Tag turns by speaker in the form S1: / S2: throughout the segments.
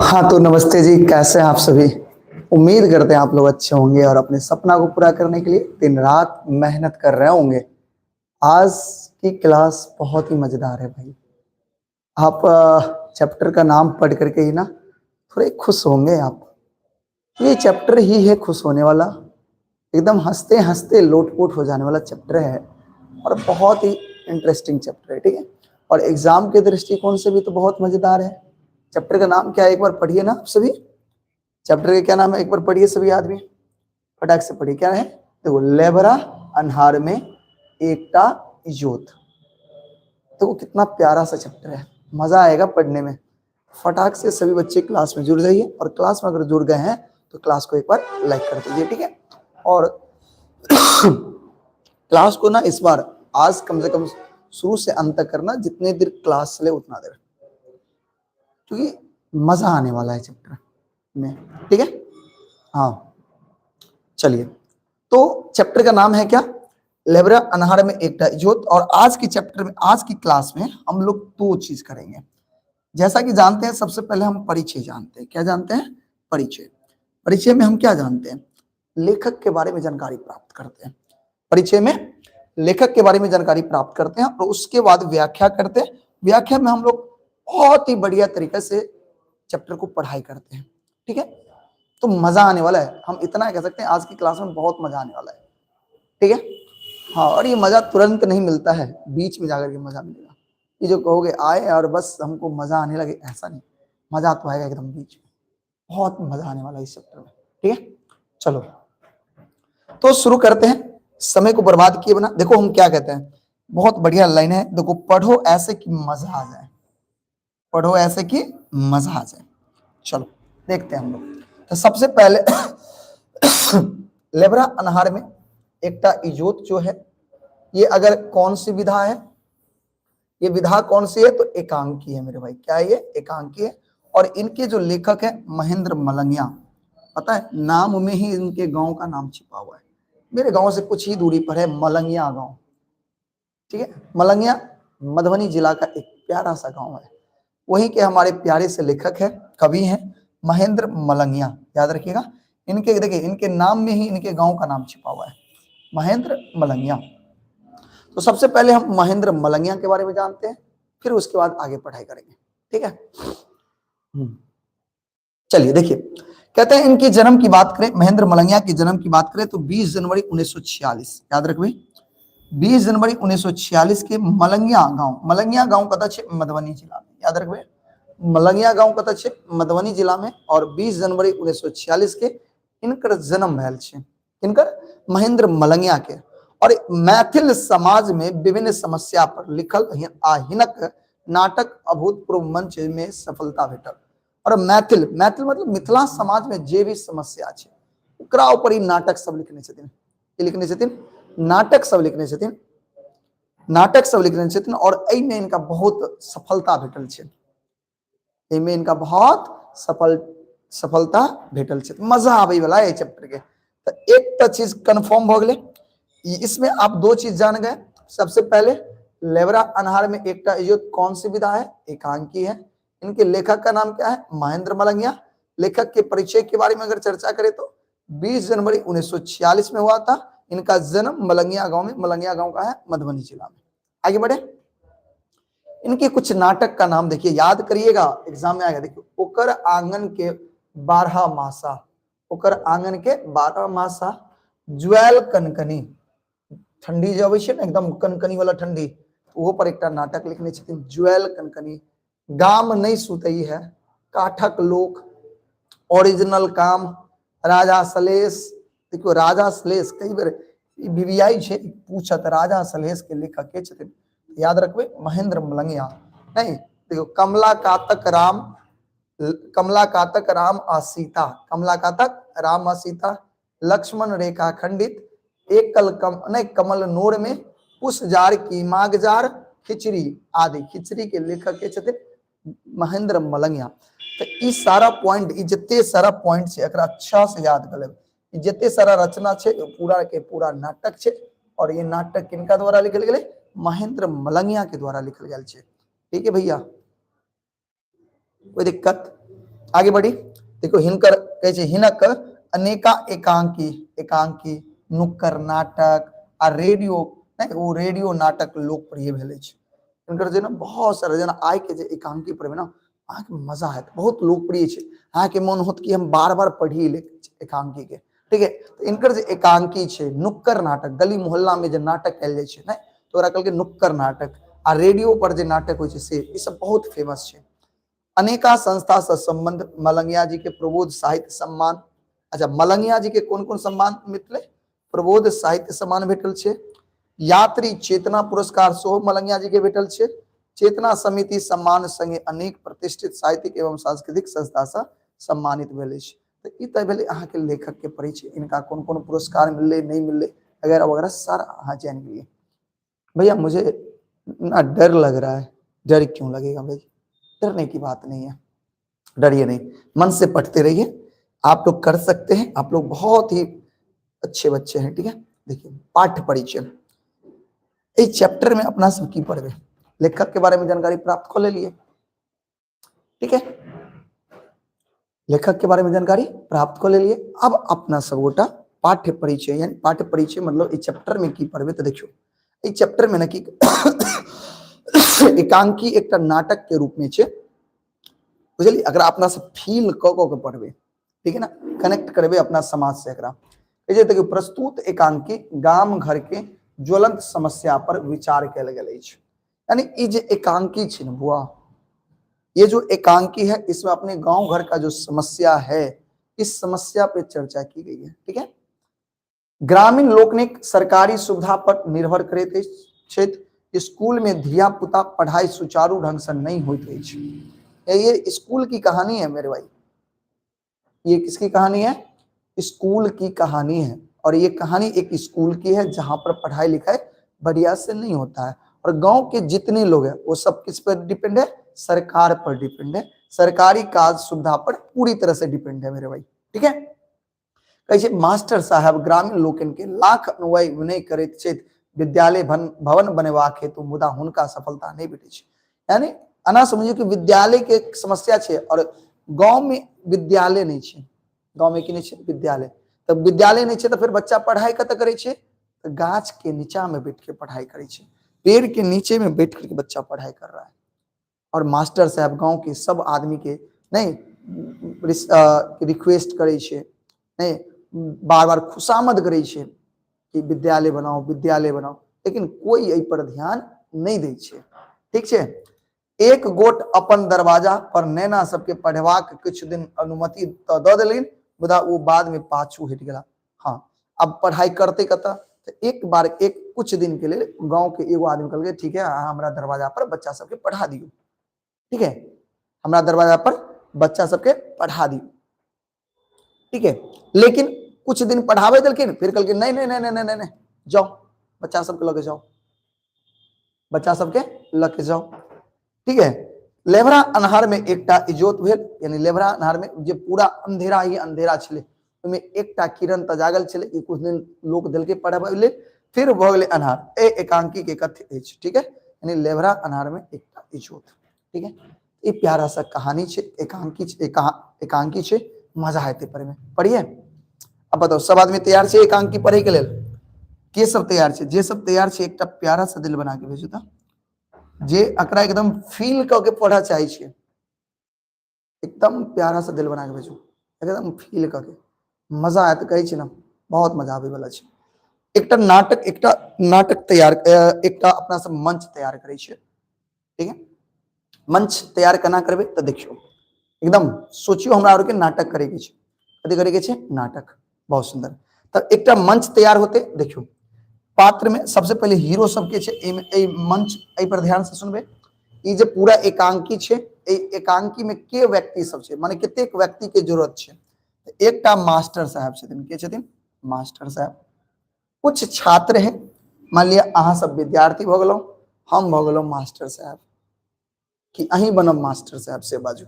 S1: हाँ तो नमस्ते जी, कैसे हैं आप सभी। उम्मीद करते हैं आप लोग अच्छे होंगे और अपने सपना को पूरा करने के लिए दिन रात मेहनत कर रहे होंगे। आज की क्लास बहुत ही मजेदार है भाई। आप चैप्टर का नाम पढ़ करके ही ना थोड़े खुश होंगे आप। ये चैप्टर ही है खुश होने वाला, एकदम हंसते हंसते लोटपोट हो जाने वाला चैप्टर है और बहुत ही इंटरेस्टिंग चैप्टर है। ठीक है, और एग्जाम के दृष्टिकोण से भी तो बहुत मजेदार है। चैप्टर का नाम क्या है, एक बार पढ़िए ना आप सभी। चैप्टर का क्या नाम है, एक बार पढ़िए सभी आदमी, फटाक से पढ़िए। क्या है, देखो, लेबरा अनहार में एकता इजोत। देखो कितना प्यारा सा चैप्टर है, मजा आएगा पढ़ने में। फटाक से सभी बच्चे क्लास में जुड़ जाइए, और क्लास में अगर जुड़ गए हैं तो क्लास को एक बार लाइक कर दीजिए। ठीक है, और क्लास को ना इस बार आज कम से कम शुरू से अंत तक करना, जितने देर क्लास चले उतना देर, क्योंकि मजा आने वाला है चैप्टर में। ठीक है, हाँ चलिए। तो चैप्टर का नाम है क्या, लेबरा अनहार में एकता इजोत। और आज की चैप्टर में, आज की क्लास में हम लोग दो चीज करेंगे। जैसा कि जानते हैं, सबसे पहले हम परिचय जानते हैं। क्या जानते हैं, परिचय। परिचय में हम क्या जानते हैं, लेखक के बारे में जानकारी प्राप्त करते हैं। परिचय में लेखक के बारे में जानकारी प्राप्त करते हैं और उसके बाद व्याख्या करते हैं। व्याख्या में हम लोग बहुत ही बढ़िया तरीके से चैप्टर को पढ़ाई करते हैं। ठीक है, तो मजा आने वाला है, हम इतना कह सकते हैं आज की क्लास में बहुत मजा आने वाला है। ठीक है, हाँ, और ये मजा तुरंत नहीं मिलता है, बीच में जाकर के मजा मिलेगा। ये जो कहोगे आए और बस हमको मजा आने लगे, ऐसा नहीं। मजा तो आएगा एकदम बीच में, बहुत मजा आने वाला है इस चैप्टर में। ठीक है, चलो तो शुरू करते हैं, समय को बर्बाद किए बिना। देखो हम क्या कहते हैं, बहुत बढ़िया लाइन है, देखो, पढ़ो ऐसे कि मजा आ जाए, पढ़ो ऐसे कि मजा आ जाए। चलो देखते हैं हम लोग। तो सबसे पहले लेबरा अनहार में एकता इजोत जो है, ये अगर कौन सी विधा है, ये विधा कौन सी है, तो एकांकी है मेरे भाई। क्या है ये, एकांकी है। और इनके जो लेखक है महेंद्र मलंगिया। पता है, नाम में ही इनके गांव का नाम छिपा हुआ है। मेरे गांव से कुछ ही दूरी पर है मलंगिया गांव। ठीक है, मलंगिया मधुबनी जिला का एक प्यारा सा गांव है। वहीं के हमारे प्यारे से लेखक है, कवि हैं महेंद्र मलंगिया। याद रखिएगा, इनके देखिए, इनके नाम में ही इनके गांव का नाम छिपा हुआ है, महेंद्र मलंगिया। तो सबसे पहले हम महेंद्र मलंगिया के बारे में जानते हैं, फिर उसके बाद आगे पढ़ाई करेंगे। ठीक है, चलिए देखिए, कहते हैं इनकी जन्म की बात करें, महेंद्र मलंगिया की जन्म की बात करें तो 20 जनवरी 1946। याद रख भाई, 20 जनवरी 1946 के मलंगिया गांव कता छे मधुबनी जिला में। याद रख भाई, मलंगिया गांव कता छे मधुबनी जिला में, और 20 जनवरी 1946 के इनकर जन्म भैल छे। इनकर महेंद्र मलंगिया के। और मैथिल समाज में विभिन्न समस्या पर लिखल आहिनक नाटक अभूतपूर्व मंच में सफलता भेटल। और मैथिल मतलब मिथिला समाज में जे भी समस्या छे ओकरा ऊपर ही नाटक सब लिखने छथिन। की लिखने छथिन, नाटक सब लिखने छथिन, नाटक सब लिखने छथिन। और एहि में इनका बहुत सफलता भेटल छे, एहि में इनका बहुत सफलता भेटल छे। मजा आवे वाला है चैप्टर के। तो एक तो चीज कंफर्म हो गए, इसमें आप दो चीज जान गए। सबसे पहले लेबरा अनहार में एकता इजोत कौन सी विधा है, एकांकी है। इनके लेखक का नाम क्या है, महेंद्र मलंगिया। लेखक के परिचय के बारे में अगर चर्चा करें तो 20 जनवरी 1946 में हुआ था। इनका जन्म मलंगिया गांव में, मलंगिया गांव का है मधुबनी जिला में। आगे बढ़े, इनके कुछ नाटक का नाम देखिए, याद करिएगा, एग्जाम में आएगा। देखिए, ओकर आंगन के 12 मासा, ओकर आंगन के 12 मासा, ज्वेल कनकनी, ठंडी जब है ना एकदम कनकनी वाला ठंडी, वो पर एक नाटक लिखने छथिन, ज्वेल कनकनी। गाम नहीं सुतई है, काठक लोक, ओरिजिनल काम, राजा सलेश। देखो राजा सलेश कई बार बीबीआई छे पूछत, राजा सलेश के लेखक के छथिन, याद रखबे महेंद्र मलंगिया। नहीं, देखो कमला कातक राम, कमला कातक राम आ सीता, कमला कातक राम आ सीता, लक्ष्मण रेखा खंडित, एक कमल नूर में, उस जार की मागजार, खिचड़ी आदि। खिचड़ी के लेखक के छथिन महेंद्र मलंगिया। तो ई सारा पॉइंट, ई जते सारा पॉइंट छे एकरा अच्छा से याद कर लेब। ई जते सारा रचना छे पूरा के पूरा नाटक छे, और ये नाटक किनका द्वारा लिखल गेले, महेंद्र मलंगिया के द्वारा लिखल गेल छे। ठीक है भैया, कोई दिक्कत? आगे बढ़ी, देखो हिनकर कहे छै हिनक अनेका एकांकी एकांकी नुक्कड़ नाटक आ रेडियो नहीं वो रेडियो नाटक लोकप्रिय भेले छै। हिनकर जे ना बहुत सारा जेना आइ के जे एकांकी पढ़बे ना अहाँ के मजा आयत, बहुत लोकप्रिय छै, अहाँ के मन होत कि हम बार बार पढ़ी ले एकांकी के। ठीक है, तो इनकर जे एकांकी छै नुक्कड़ नाटक, गली मोहल्ला में जे नाटक कयल जाइ छै ने तो ओकरा कहलकै नुक्कड़ नाटक, आ रेडियो पर जे नाटक होइ छै से ई सब बहुत फेमस छै। अनेका संस्था से संबंध मलंगिया जी के प्रबोध साहित्य सम्मान, अच्छा मलंगिया जी के कोन कोन सम्मान मिलले, प्रबोध साहित्य सम्मान भेटल छै, यात्री चेतना पुरस्कार सेहो मलंगिया जी के भेटल छै, चेतना समिति सम्मान संगे अनेक प्रतिष्ठित साहित्यिक एवं सांस्कृतिक संस्था से सम्मानित भेले छै। तो ई त भेले अहाँ के लेखक के परिचय, इनका कौन कौन पुरस्कार मिलले नहीं मिलले वगैरह वगैरह सारा अहाँ जान लिए। भैया मुझे ना डर लग रहा है, डर क्यों लगेगा भाई, डरने की बात नहीं है, डरिए नहीं, मन से पढ़ते रहिए, आप लोग कर सकते हैं, आप लोग बहुत ही अच्छे बच्चे हैं। ठीक है, देखिए पाठ्य परिचय, इस चैप्टर में अपना सब की पढ़वे, लेखक के बारे में जानकारी प्राप्त कर ले लिए। ठीक है, लेखक के बारे में जानकारी प्राप्त कर ले लिए। अब अपना सब गोटा पाठ्य परिचय, यानी पाठ्य परिचय मतलब इस चैप्टर में की पढ़वे तो देखियो इस चैप्टर में ना की एकांकी एक नाटक के रूप में छे, बुझलिए, अगर अपना सब फील क के पढ़वे, ठीक है ना, कनेक्ट करबे अपना समाज से एकरा। देखिए प्रस्तुत एकांकी गाम घर के ज्वलंत समस्या पर विचार कयल गेल अछि, यानी ये जो एकांकी छे न बुआ, ये जो एकांकी है इसमें अपने गांव घर का जो समस्या है इस समस्या पे चर्चा की गई है। ठीक है, ग्रामीण लोकनिक सरकारी सुविधा पर निर्भर करैत अछि, स्कूल में धिया पुता पढ़ाई सुचारू ढंग से नहीं होइत अछि। ये स्कूल की कहानी है मेरे भाई, ये किसकी कहानी है, स्कूल की कहानी है, और ये कहानी एक स्कूल की है जहां पर पढ़ाई लिखाई बढ़िया से नहीं होता है, और गांव के जितने लोग हैं वो सब किस पर डिपेंड है, सरकार पर डिपेंड है, सरकारी काज सुविधा पर पूरी तरह से डिपेंड है मेरे भाई। ठीक है, कहे मास्टर साहब ग्रामीण लोकन के लाख अनुयायी विनय करैत छथि, विद्यालय भवन बनेबाक हेतु मुदा हुनका सफलता नहीं भेटै छै। यानी अना समझिए कि विद्यालय के समस्या छे और गांव में विद्यालय नहीं छे, गांव में की नहीं छे विद्यालय, तो विद्यालय नहीं छे तो फिर बच्चा पढ़ाई कत करे छे, तो गाछ के नीचा में बैठ के पढ़ाई करे छे, पेड़ के नीचे में बैठ करके बच्चा पढ़ाई कर रहा है, और मास्टर साहब गांव के सब आदमी के नहीं रिक्वेस्ट करे छे, नहीं बार बार खुशामद करे छे कि विद्यालय बनाओ विद्यालय बनाओ, लेकिन कोई एहि पर ध्यान नहीं दै छे। ठीक छे, एक गोट अपन दरवाजा पर नैना सबके पढ़वाक कुछ दिन अनुमति तो द देलिन, मुदा वो बाद में पाछू हट गेला। हाँ, अब पढ़ाई करते कता तो एक बार एक कुछ दिन के लिए गांव के एगो आदमी कहल ठीक है हमारा दरवाजा पर बच्चा सबके पढ़ा दियो, ठीक है, हमारा दरवाजा पर बच्चा सबके पढ़ा दियो। ठीक है, लेकिन कुछ दिन पढ़ावे दिलखिन, फिर कहलखिन नहीं नहीं नहीं नहीं नहीं जाओ बच्चा सबके लगे जाओ, बच्चा सबके लगे जाओ। ठीक है, लेबरा अन्हार में एकटा इजोत भेल, यानी लेबरा अन्हार में जे पूरा अंधेरा ही अंधेरा छले, ओमे एकटा किरण त जागल छले कि कुछ दिन लोग दिल के पढ़ावे ले, फिर भ गेले अन्हार। ए एकांकी के कथ्य अछि। ठीक है, यानी लेबरा अन्हार में एकटा इजोत। ठीक है, ये प्यारा सा कहानी छे, एकांकी छे, मजा आते पढ़े में, पढ़िए। अब बताओ सब आदमी तैयार छे एकांकी पढ़े के लेल, के सब तैयार छे, जे सब तैयार छे एकटा प्यारा सा दिल बना के भेजू त, जे अकरा एकदम फील करके पढ़ा चाहे छे, एकदम प्यारा सा दिल बना के भेजू, एकदम फील करके, मजा आयत, कहे छे ना बहुत मजा आवे वाला छे। एकटा नाटक तैयार, एकटा अपना सब मंच तैयार करे छे। ठीक है, मंच तैयार केना करबे तो देखियो, एकदम सोचियो हमरा और के नाटक करे के छे, कथि करे के छे, नाटक, बहुत सुंदर। तब एकटा मंच तैयार होते, देखियो पात्र में सबसे पहले हीरो सबके छे, ए मंच ए पर ध्यान से सुनबे, ई जे पूरा एकांकी छे, ए एकांकी में के व्यक्ति सब छे, माने कतेक व्यक्ति के जरूरत छे, एकटा मास्टर साहब छथिन, के छथिन, मास्टर साहब, कुछ छात्र हैं, मान लिया अहाँ सब विद्यार्थी भ गेलौ, हम भ गेलौ मास्टर साहब, कि अहीं बनब मास्टर साहब से बाजू,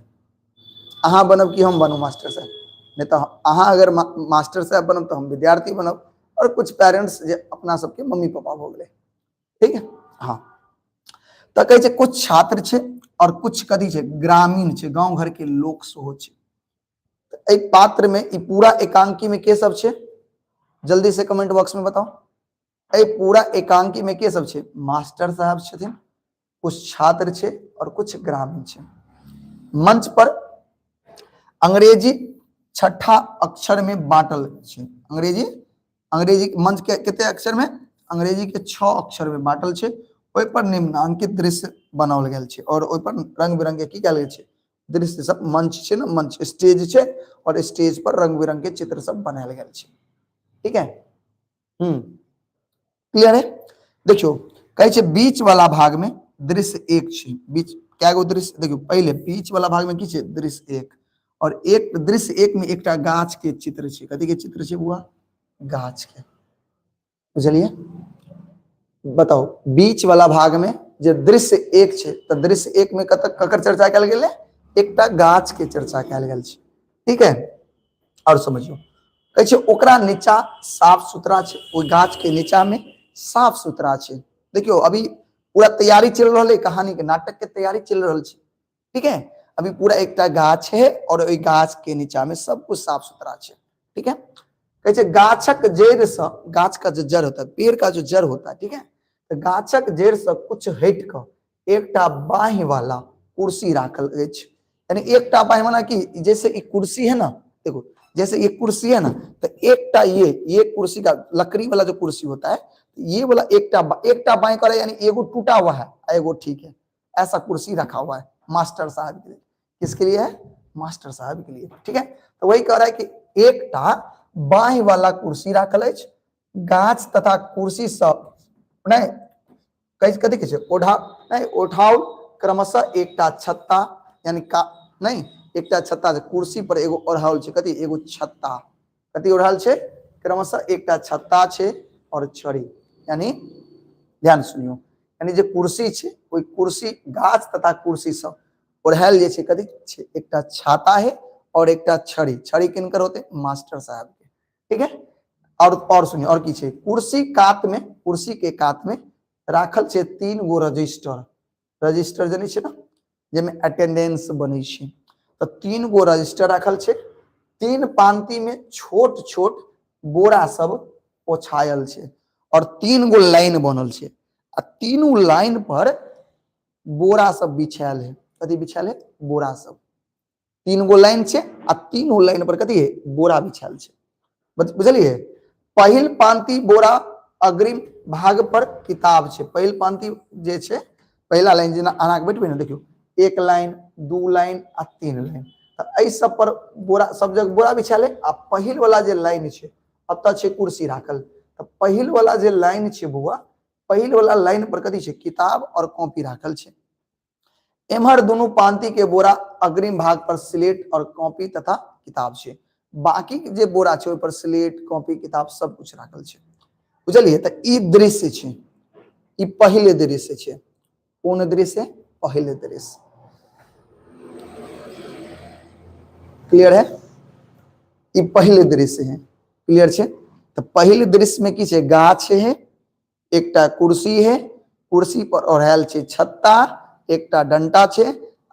S1: अहाँ बनब कि हम बनू मास्टर साहब, नहीं तो अहाँ अगर मास्टर साहब बनब तो हम विद्यार्थी बनब, और कुछ पेरेंट्स जे अपना सबके मम्मी पापा हो गए। ठीक है, हाँ, तो कहे कुछ छात्र छे और कुछ कथी छे, ग्रामीण छे, गांव घर के लोग सेहो छे। एहि पात्र में ई पूरा एकांकी में के सब छे, जल्दी से कमेंट बॉक्स में बताओ। एहि पूरा एकांकी में के सब छे, मास्टर साहब छथिन, कुछ छात्र छे और कुछ ग्रामीण छे। मंच पर अंग्रेजी छठा अक्षर में बांटल छे। अंग्रेजी मंच के कितने अक्षर में, अंग्रेजी के 6 अक्षर में बांटल छे। ओहि पर निम्नांकित दृश्य बनाओल गेल छे और ओहि पर रंग बिरंगे की कयल गेल छे, दृश्य सब। मंच छे ना, मंच स्टेज छे और स्टेज पर रंग बिरंगे चित्र सब बनायल गेल छे। ठीक है, क्लियर है। देखियो कहे छे बीच वाला भाग में दृश्य 1 छे। बीच क्या गो दृश्य, देखियो पहले बीच वाला भाग में की छे, दृश्य 1, और एक दृश्य 1 में एकटा गाछ के चित्र छे। कथी के चित्र छे बुआ, गाछ के। बुझलिए, बताओ बीच वाला भाग में जे दृश्य 1 छे, तो दृश्य 1 में ककर चर्चा कयल गेल है, एकटा गाछ के चर्चा कयल गेल छे। ठीक है, और समझियो कहे छे ओकरा नीचा साफ सुथरा छे, ओ गाछ के नीचा में साफ सुथरा छे। देखियो अभी पूरा तैयारी चल रहा है, कहानी के नाटक के तैयारी चल रहा है। ठीक है, अभी पूरा एकटा गाछ है और ओई गाछ के नीचा में सब कुछ साफ सुथरा छे। ठीक है, कहे छे गाछक जड़ से, गाछ का जो जड़ होता है, पेड़ का जो जड़ होता है, ठीक है, तो गाछक जड़ से कुछ हट क एकटा बांह वाला कुर्सी राखल अछि। यानी एकटा बांह माना कि जैसे एक कुर्सी है ना, देखो जैसे एक कुर्सी है ना, तो एकटा ये कुर्सी का लकड़ी वाला जो कुर्सी होता है, ये वाला एकटा बांह करे, यानी एगो टूटा हुआ है, एगो ठीक है, ऐसा कुर्सी रखा हुआ है मास्टर साहब के लिए। किसके लिए है, मास्टर साहब के लिए। ठीक है, तो वही कह रहा है कि एकटा बांह वाला कुर्सी राखल अछि, गाछ तथा कुर्सी सब नहीं कथी के छै, ओढ़ाओल क्रमशः एकटा छत्ता, यानी का नहीं एकटा छत्ता, कुर्सी पर एगो ओढ़ाओल छै, कथी एगो छत्ता, कथी ओढ़ाल छै, क्रमशः एकटा छत्ता छै और छड़ी। यानी ध्यान सुनियो, यानी जे कुर्सी छै, ओई कुर्सी गाछ तथा कुर्सी सब ओढ़ायल जे छै, कथी छै, एकटा छाता है और एकटा छड़ी। छड़ी किनकर होते, मास्टर साहब के। ठीक है, और सुनिए और की छै, कुर्सी कात में, कुर्सी के कात में राखल छै 3 गो रजिस्टर। रजिस्टर जने छै ना, जेमे अटेंडेंस बनै छै, तो 3 गो रजिस्टर राखल छै। 3 पांति में छोट छोट बोरा सब ओछायल छै और 3 गो लाइन बनल छै, आ तीनों लाइन पर बोरा सब बिछायल है। कथी बिछायल है, बोरा सब। 3 गो लाइन छै आ तीनों लाइन पर कथी है, बोरा बिछायल छै। बुझलिए, पहिल पांति बोरा अग्रिम भाग पर किताब छै। पहिल पांति जे छै, पहला लाइन जेना अना के बैठबे ना, देखियो 1 लाइन 2 लाइन आ 3 लाइन, तो एहि सब पर बोरा, सब जगह बोरा बिछायल है। आ पहिल वाला जे लाइन छै, अतः छै कुर्सी राखल, तो पहिल वाला जे लाइन छै बुआ, पहिल वाला लाइन पर कथी छै, किताब और कॉपी राखल छै। एम्हर दोनों पांति के बोरा अग्रिम भाग पर स्लेट और कॉपी तथा किताब छै। बाकी जे बोरा छै, ओहि पर स्लेट कॉपी किताब सब कुछ राखल छै। बुझलिए, तो ई दृश्य छै, ई पहले दृश्य छै। कौन दृश्य, पहले दृश्य। क्लियर है, ई पहले दृश्य है। क्लियर छै, तो पहले दृश्य में की छै, गाछ है, एकटा कुर्सी है, कुर्सी पर ओढ़ायल छै छत्ता, एकटा डंटा छै,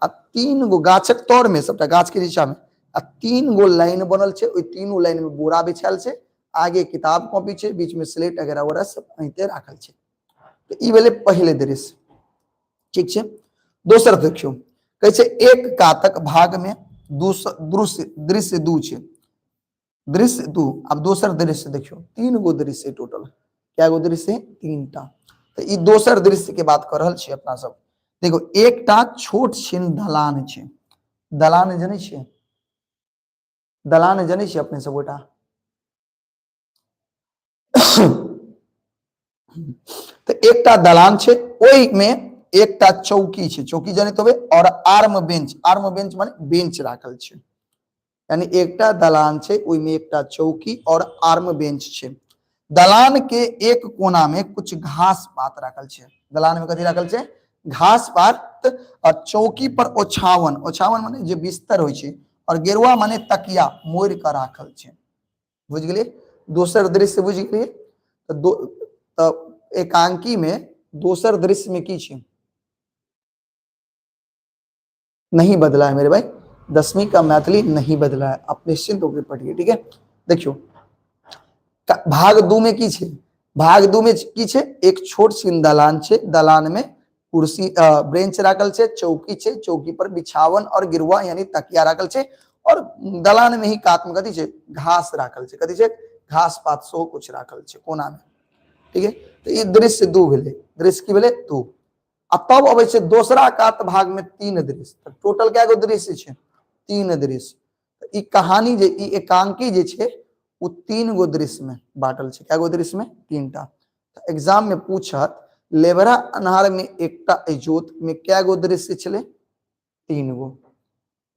S1: आ 3 गो गाछक तौर में, सबटा गाछ के नीचा में, आ 3 गो लाइन बनल छै। ओई तीनों लाइन में बोरा बिछायल छै, आगे किताब कॉपी छै, बीच में स्लेट वगैरह वगैरह सब अहिते राखल छै। तो ई भेलै पहले दृश्य। ठीक छै, दोसर देखियो, कहे छै एक कातक भाग में दृश्य 2 छै। दृश्य 2, अब दोसर दृश्य देखियो, 3 गो दृश्य टोटल, क्या गो दृश्य है, 3 टा। तो ई दोसर दृश्य के बात कर रहल छी अपना सब। देखो एकटा छोट छिन दलान छै। दलान जनै छियै, दलान जनै छियै अपने सब गोटा। तो एकटा दलान छै, ओई में एकटा चौकी छै, चौकी जनित होबे, और आर्म बेंच, आर्म बेंच माने बेंच राखल छै। यानी एकटा दलान छै, ओई में एकटा चौकी और आर्म बेंच छै। दलान के एक कोना में कुछ घास पात राखल छै। दलान में कथी राखल छै, घास पात, और चौकी पर ओछावन, ओछावन माने जे बिस्तर होय छै, और गेरुआ माने तकिया मोड़ के राखल छै। बुझ गेलिए, दोसर दृश्य बुझ गेलिए। तो एकांकी में दोसर दृश्य में की छै, नहीं बदला है मेरे भाई, 10वीं का मैथिली नहीं बदला है, आप निश्चिंत होकर पढ़िए, ठीक है। देखियो भाग 2 में की छे, भाग 2 में की छे एक छोट सी दलान छे, दलान में कुर्सी ब्रेंच राखल छे, चौकी छे, चौकी पर बिछावन और गिरवा यानी तकिया राखल छे, और दलान में ही कात में कथी छे घास राखल छे, कथी छे घास पात सो कुछ राखल छे कोना में, ठीक है। तो ये दृश्य 2 भेले, दृश्य की भेले 2। अब तब अबै छे दूसरा कात भाग में 3 दृश्य, तो टोटल क्या गो दृश्य छे 3 दृश्य। तो ई कहानी जे ई एकांकी जे छे वो 3 गो दृश्य में बांटल छे, क्या गो दृश्य में 3 टा। तो एग्जाम में पूछत लेबरा अन्हार में एकटा इजोत में क्या गो दृश्य छले 3 गो,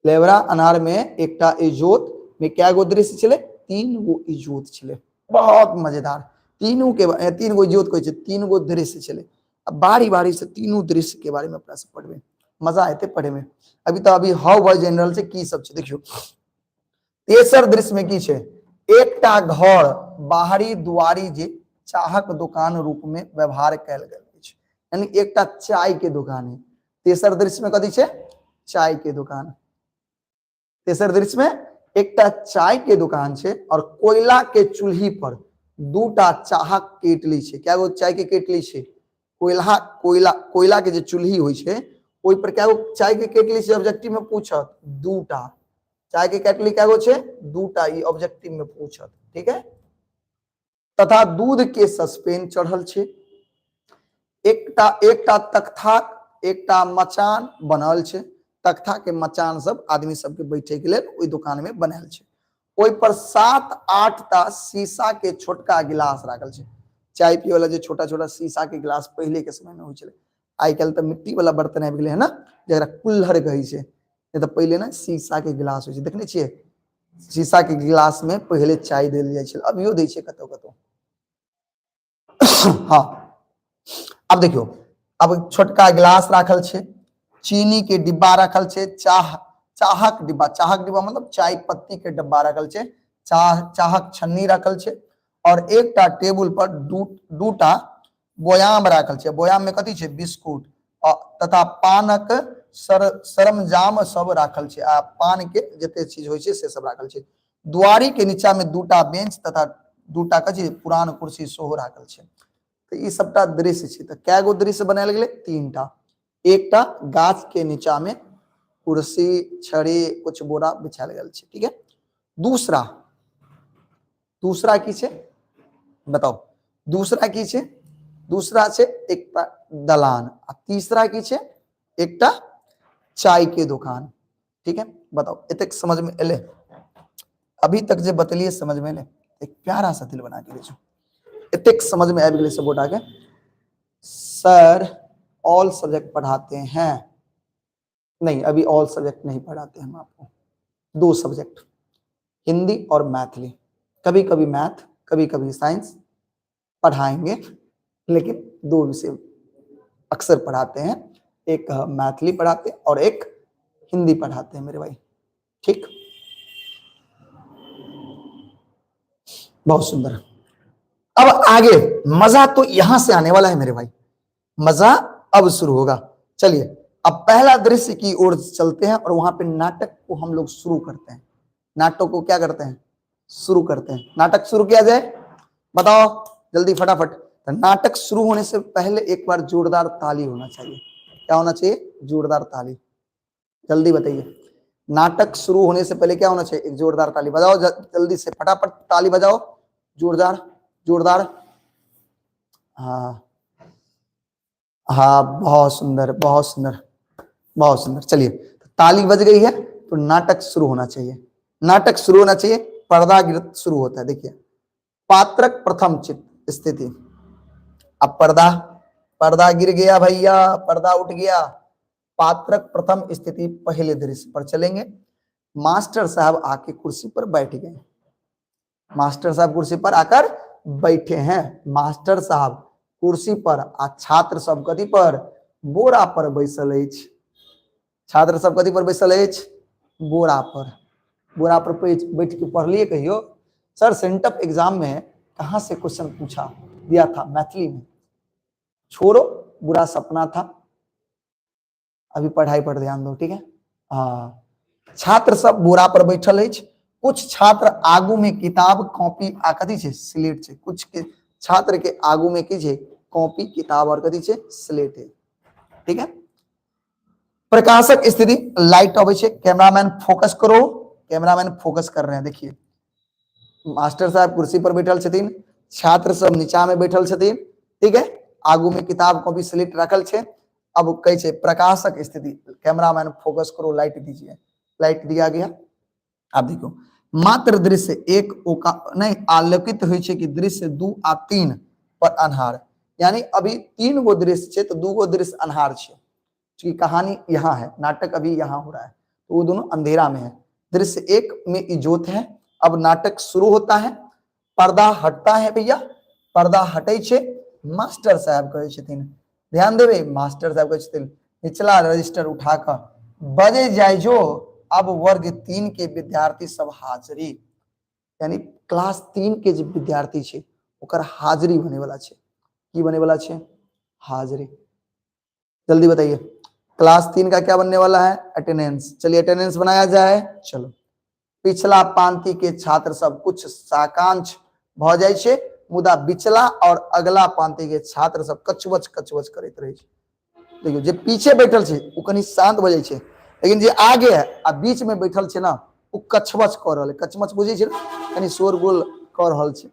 S1: लेबरा अन्हार में एकटा इजोत में क्या गो दृश्य छले 3 गो इजोत छले, बहुत मजेदार। तीनों के 3 गो इजोत कहै छै 3 गो दृश्य छले। अब बारी बारी से तीनों दृश्य के बारे में अपना सब पढ़बे, मजा आते पढ़े में। अभी हाउ बाय जनरल से की सब छे देखियो। तेसर दृश्य में की छे एकटा घर बाहरी दुआरी जे चाहक दुकान रूप में व्यवहार कैल गेल छै, यानी एकटा चाय के दुकान है। तेसर दृश्य में कथी छे चाय के दुकान, तेसर दृश्य में एकटा चाय के दुकान छे और कोयला के चूल्ही पर 2टा चाहक केटली छे, क्या गो चाय के केटली छे कोयला के जे चूल्ही होय छे ओइ पर क्या गो चाय के केटली छे ऑब्जेक्टिव में पूछत 2टा चाय के केटली क्या गो छे 2टा, ई ऑब्जेक्टिव में पूछत, ठीक है। तथा दूध के सस्पेन चढ़ल छे, एकटा तख्ता एकटा मचान बनल छे, तख्ता के मचान सब आदमी सबके बैठे के लिए ओइ दुकान में बनल छे। ओइ पर 7-8 टा शीशा के छोटका गिलास राखल छे, चाय पिए वाला जो छोटा छोटा शीशा के गिलास पहले के समय में होय छले, आई कल तो मिट्टी वाला बर्तन आबि गेले है ना जरा कुल्हड़ कहै छे, नहीं तो पहले ना शीशा के गिलास होय छे, देखने छिए शीशा के गिलास में पहले चाय देल जाय छे, अभियो दै छे कतो कतो। हाँ अब देखियो अब छोटका गिलास राखल छे, चीनी के डिब्बा राखल छे, चाहक डिब्बा मतलब चाय पत्ती के डिब्बा राखल छे, चाहक छन्नी राखल छे और एकटा टेबुल पर 2टा बोयाम राखल छे, बोयाम में कथी छे बिस्कुट तथा पानक सरमजाम सब राखल छे, आ पान के जते चीज होय छे से सब राखल छे। दुआरी के नीचा में 2टा बेंच तथा 2टा कथी पुरान कुर्सी सेहो राखल छे। तो ई सबटा दृश्य छे, तो क्या गो दृश्य बनायल गेले 3 टा, एकटा गाछ के नीचा में कुर्सी छड़ी कुछ बोरा बिछायल गेल छे, ठीक है। दूसरा की छे बताओ, दूसरा की छे दूसरा छे एकटा दलान, आ तीसरा की छे एकटा चाय के दुकान, ठीक है। बताओ एतक समझ में एले, अभी तक जे बतलिए समझ में एले, एक प्यारा सा दिल बना के भेजो, एतक समझ में आबि गेले सब गोटा के। सर ऑल सब्जेक्ट पढ़ाते हैं, नहीं अभी ऑल सब्जेक्ट नहीं पढ़ाते हम आपको, 2 सब्जेक्ट हिंदी और मैथिली, कभी कभी मैथ कभी कभी साइंस पढ़ाएंगे, लेकिन 2 विषय अक्सर पढ़ाते हैं, एक मैथिली पढ़ाते हैं और एक हिंदी पढ़ाते हैं मेरे भाई, ठीक। बहुत सुंदर। अब आगे मजा तो यहां से आने वाला है मेरे भाई, मजा अब शुरू होगा। चलिए अब पहला दृश्य की ओर चलते हैं और वहां पे नाटक को हम लोग शुरू करते हैं, नाटक को क्या करते हैं शुरू करते हैं। नाटक शुरू किया जाए, बताओ जल्दी फटाफट। तो नाटक शुरू होने से पहले एक बार जोरदार ताली होना चाहिए, क्या होना चाहिए जोरदार ताली, जल्दी बताइए। नाटक शुरू होने से पहले क्या होना चाहिए एक जोरदार ताली, बजाओ जल्दी से फटाफट ताली बजाओ, जोरदार जोरदार। हाँ हाँ बहुत सुंदर बहुत सुंदर बहुत सुंदर। चलिए ताली बज गई है तो नाटक शुरू होना चाहिए, नाटक शुरू होना चाहिए। पर्दा गिरत शुरू होता है, देखिए पात्रक प्रथम चित्त स्थिति, अब पर्दा गिर गया भैया, पर्दा उठ गया। पात्रक प्रथम स्थिति पहले दृश्य पर चलेंगे। मास्टर साहब आके कुर्सी पर बैठ गए, मास्टर साहब कुर्सी पर आकर बैठे हैं, मास्टर साहब कुर्सी पर आ छात्र सब कथी पर बोरा पर बैसल अछि, छात्र सब कथी पर बैसल अछि बोरा पर, बोरा पर बैठ के पढ़लिए कहियो सर सेंटअप एग्जाम में कहां से क्वेश्चन पूछा दिया था मैथिली में, छोड़ो बुरा सपना था, अभी पढ़ाई पर ध्यान दो, ठीक है। हाँ छात्र सब बोरा पर बैठल अछि, कुछ छात्र आगू में किताब कॉपी आ कथी छै स्लेट छै, कुछ के छात्र के आगू में की छै कॉपी किताब और कथी छै स्लेट है। ठीक है, प्रकाशक स्थिति लाइट अबै छै, कैमरामैन फोकस करो, कैमरामैन फोकस कर रहे हैं। देखिए मास्टर साहब कुर्सी पर बैठल छथिन, छात्र सब नीचा में बैठल छथिन, ठीक है, आगू में किताब कॉपी स्लेट रखल छे। अब कहे छे प्रकाशक स्थिति, कैमरामैन फोकस करो, लाइट दीजिए, लाइट दिया गया। आप देखो मात्र दृश्य एक ओका नहीं आलोकित हुई छे कि दृश्य 2 आ 3 पर अन्हार, यानी अभी 3 गो दृश्य छे तो 2 गो दृश्य अन्हार छे, क्योंकि कहानी यहाँ है, नाटक अभी यहाँ हो रहा है, तो वो दोनों अंधेरा में है। दृश्य 1 में इजोत है। अब नाटक शुरू होता है, पर्दा हटता है भैया, पर्दा हटे छे, मास्टर साहब कहे छथिन, ध्यान देवे, मास्टर साहब कहे छथिन निचला रजिस्टर उठाकर बजे जाय जो अब वर्ग 3 के विद्यार्थी सब हाजिरी, यानी क्लास 3 के जो विद्यार्थी छे ओकर हाजिरी बने वाला छे, की बने वाला छे हाजिरी। जल्दी बताइए क्लास 3 का क्या बनने वाला है अटेंडेंस। चलिए अटेंडेंस बनाया जाए। चलो पिछला पांति के छात्र सब कुछ साकांक्ष भ जाय छे, मुदा बिचला और अगला पांति के छात्र सब कचवच कचवच करैत रहे छे। देखियो जे पीछे बैठल छे वो कनी शांत भ जाय छे, लेकिन जे आगे है आ बीच में बैठल छे ना वो कचवच कर रहल है, कचमच बुझे छे कनी शोरगुल कर रहल छे।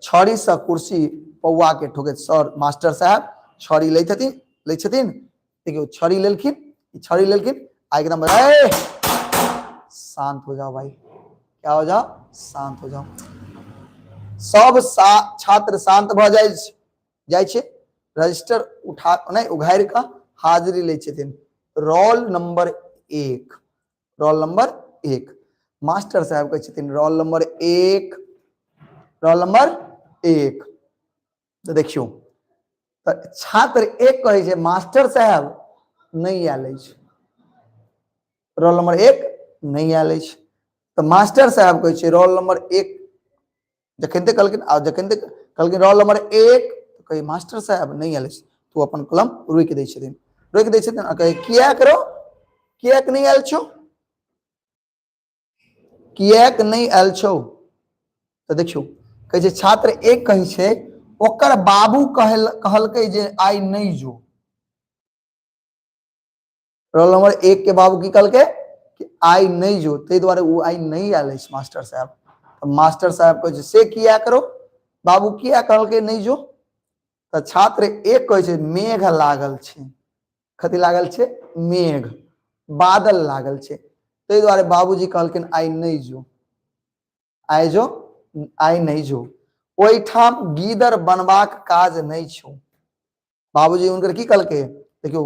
S1: छड़ी से कुर्सी पौआ के ठोकैत सर मास्टर साहब छड़ी लै छथिन, देखियो छड़ी लेलखिन, छड़ी लेलखिन आ एकदम शांत हो जाओ भाई, क्या हो जाओ शांत हो जाओ। सब छात्र शांत भ जाय छे, रजिस्टर उठा नहीं उघाड़ का हाजिरी ले छथिन। Roll number 1, roll number 1, master साहब कहे छथिन रोल नंबर 1, रोल नंबर 1। तो देखियो तो छात्र 1 कहे छे मास्टर साहब नहीं आले छे, रोल नंबर 1 नहीं आले छे, तो मास्टर साहब कहे छे रोल नंबर 1 जखनते कहलकिन रोल नंबर 1 तो कहे मास्टर साहब नहीं आले छे, तो अपन कलम रोक दै छथिन, रोक दै छथिन आ कहे किया करो कियाक नहीं आयल छो, कियाक नहीं आयल छो। तो देखियो कहे छे छात्र 1 कहे छे ओकर बाबू कहलकै जे आई नहीं जो, रोल नंबर 1 के बाबू की कहलकै कि आई नहीं जो, ते द्वारे वो आई नहीं आयल छे मास्टर साहब। तो मास्टर साहब कहे से किया करो, बाबू किया कहलकै नहीं जो। तो छात्र 1 कहे छे मेघ लागल छे, कथी लागल छे मेघ, बादल लागल छे, ते द्वारे बाबूजी कहलकिन आई नहीं जो, आई जो आई नहीं जो, ओइठाम गीदर बनबाक काज नहीं छो। बाबूजी उनकर की कहलकै, देखियो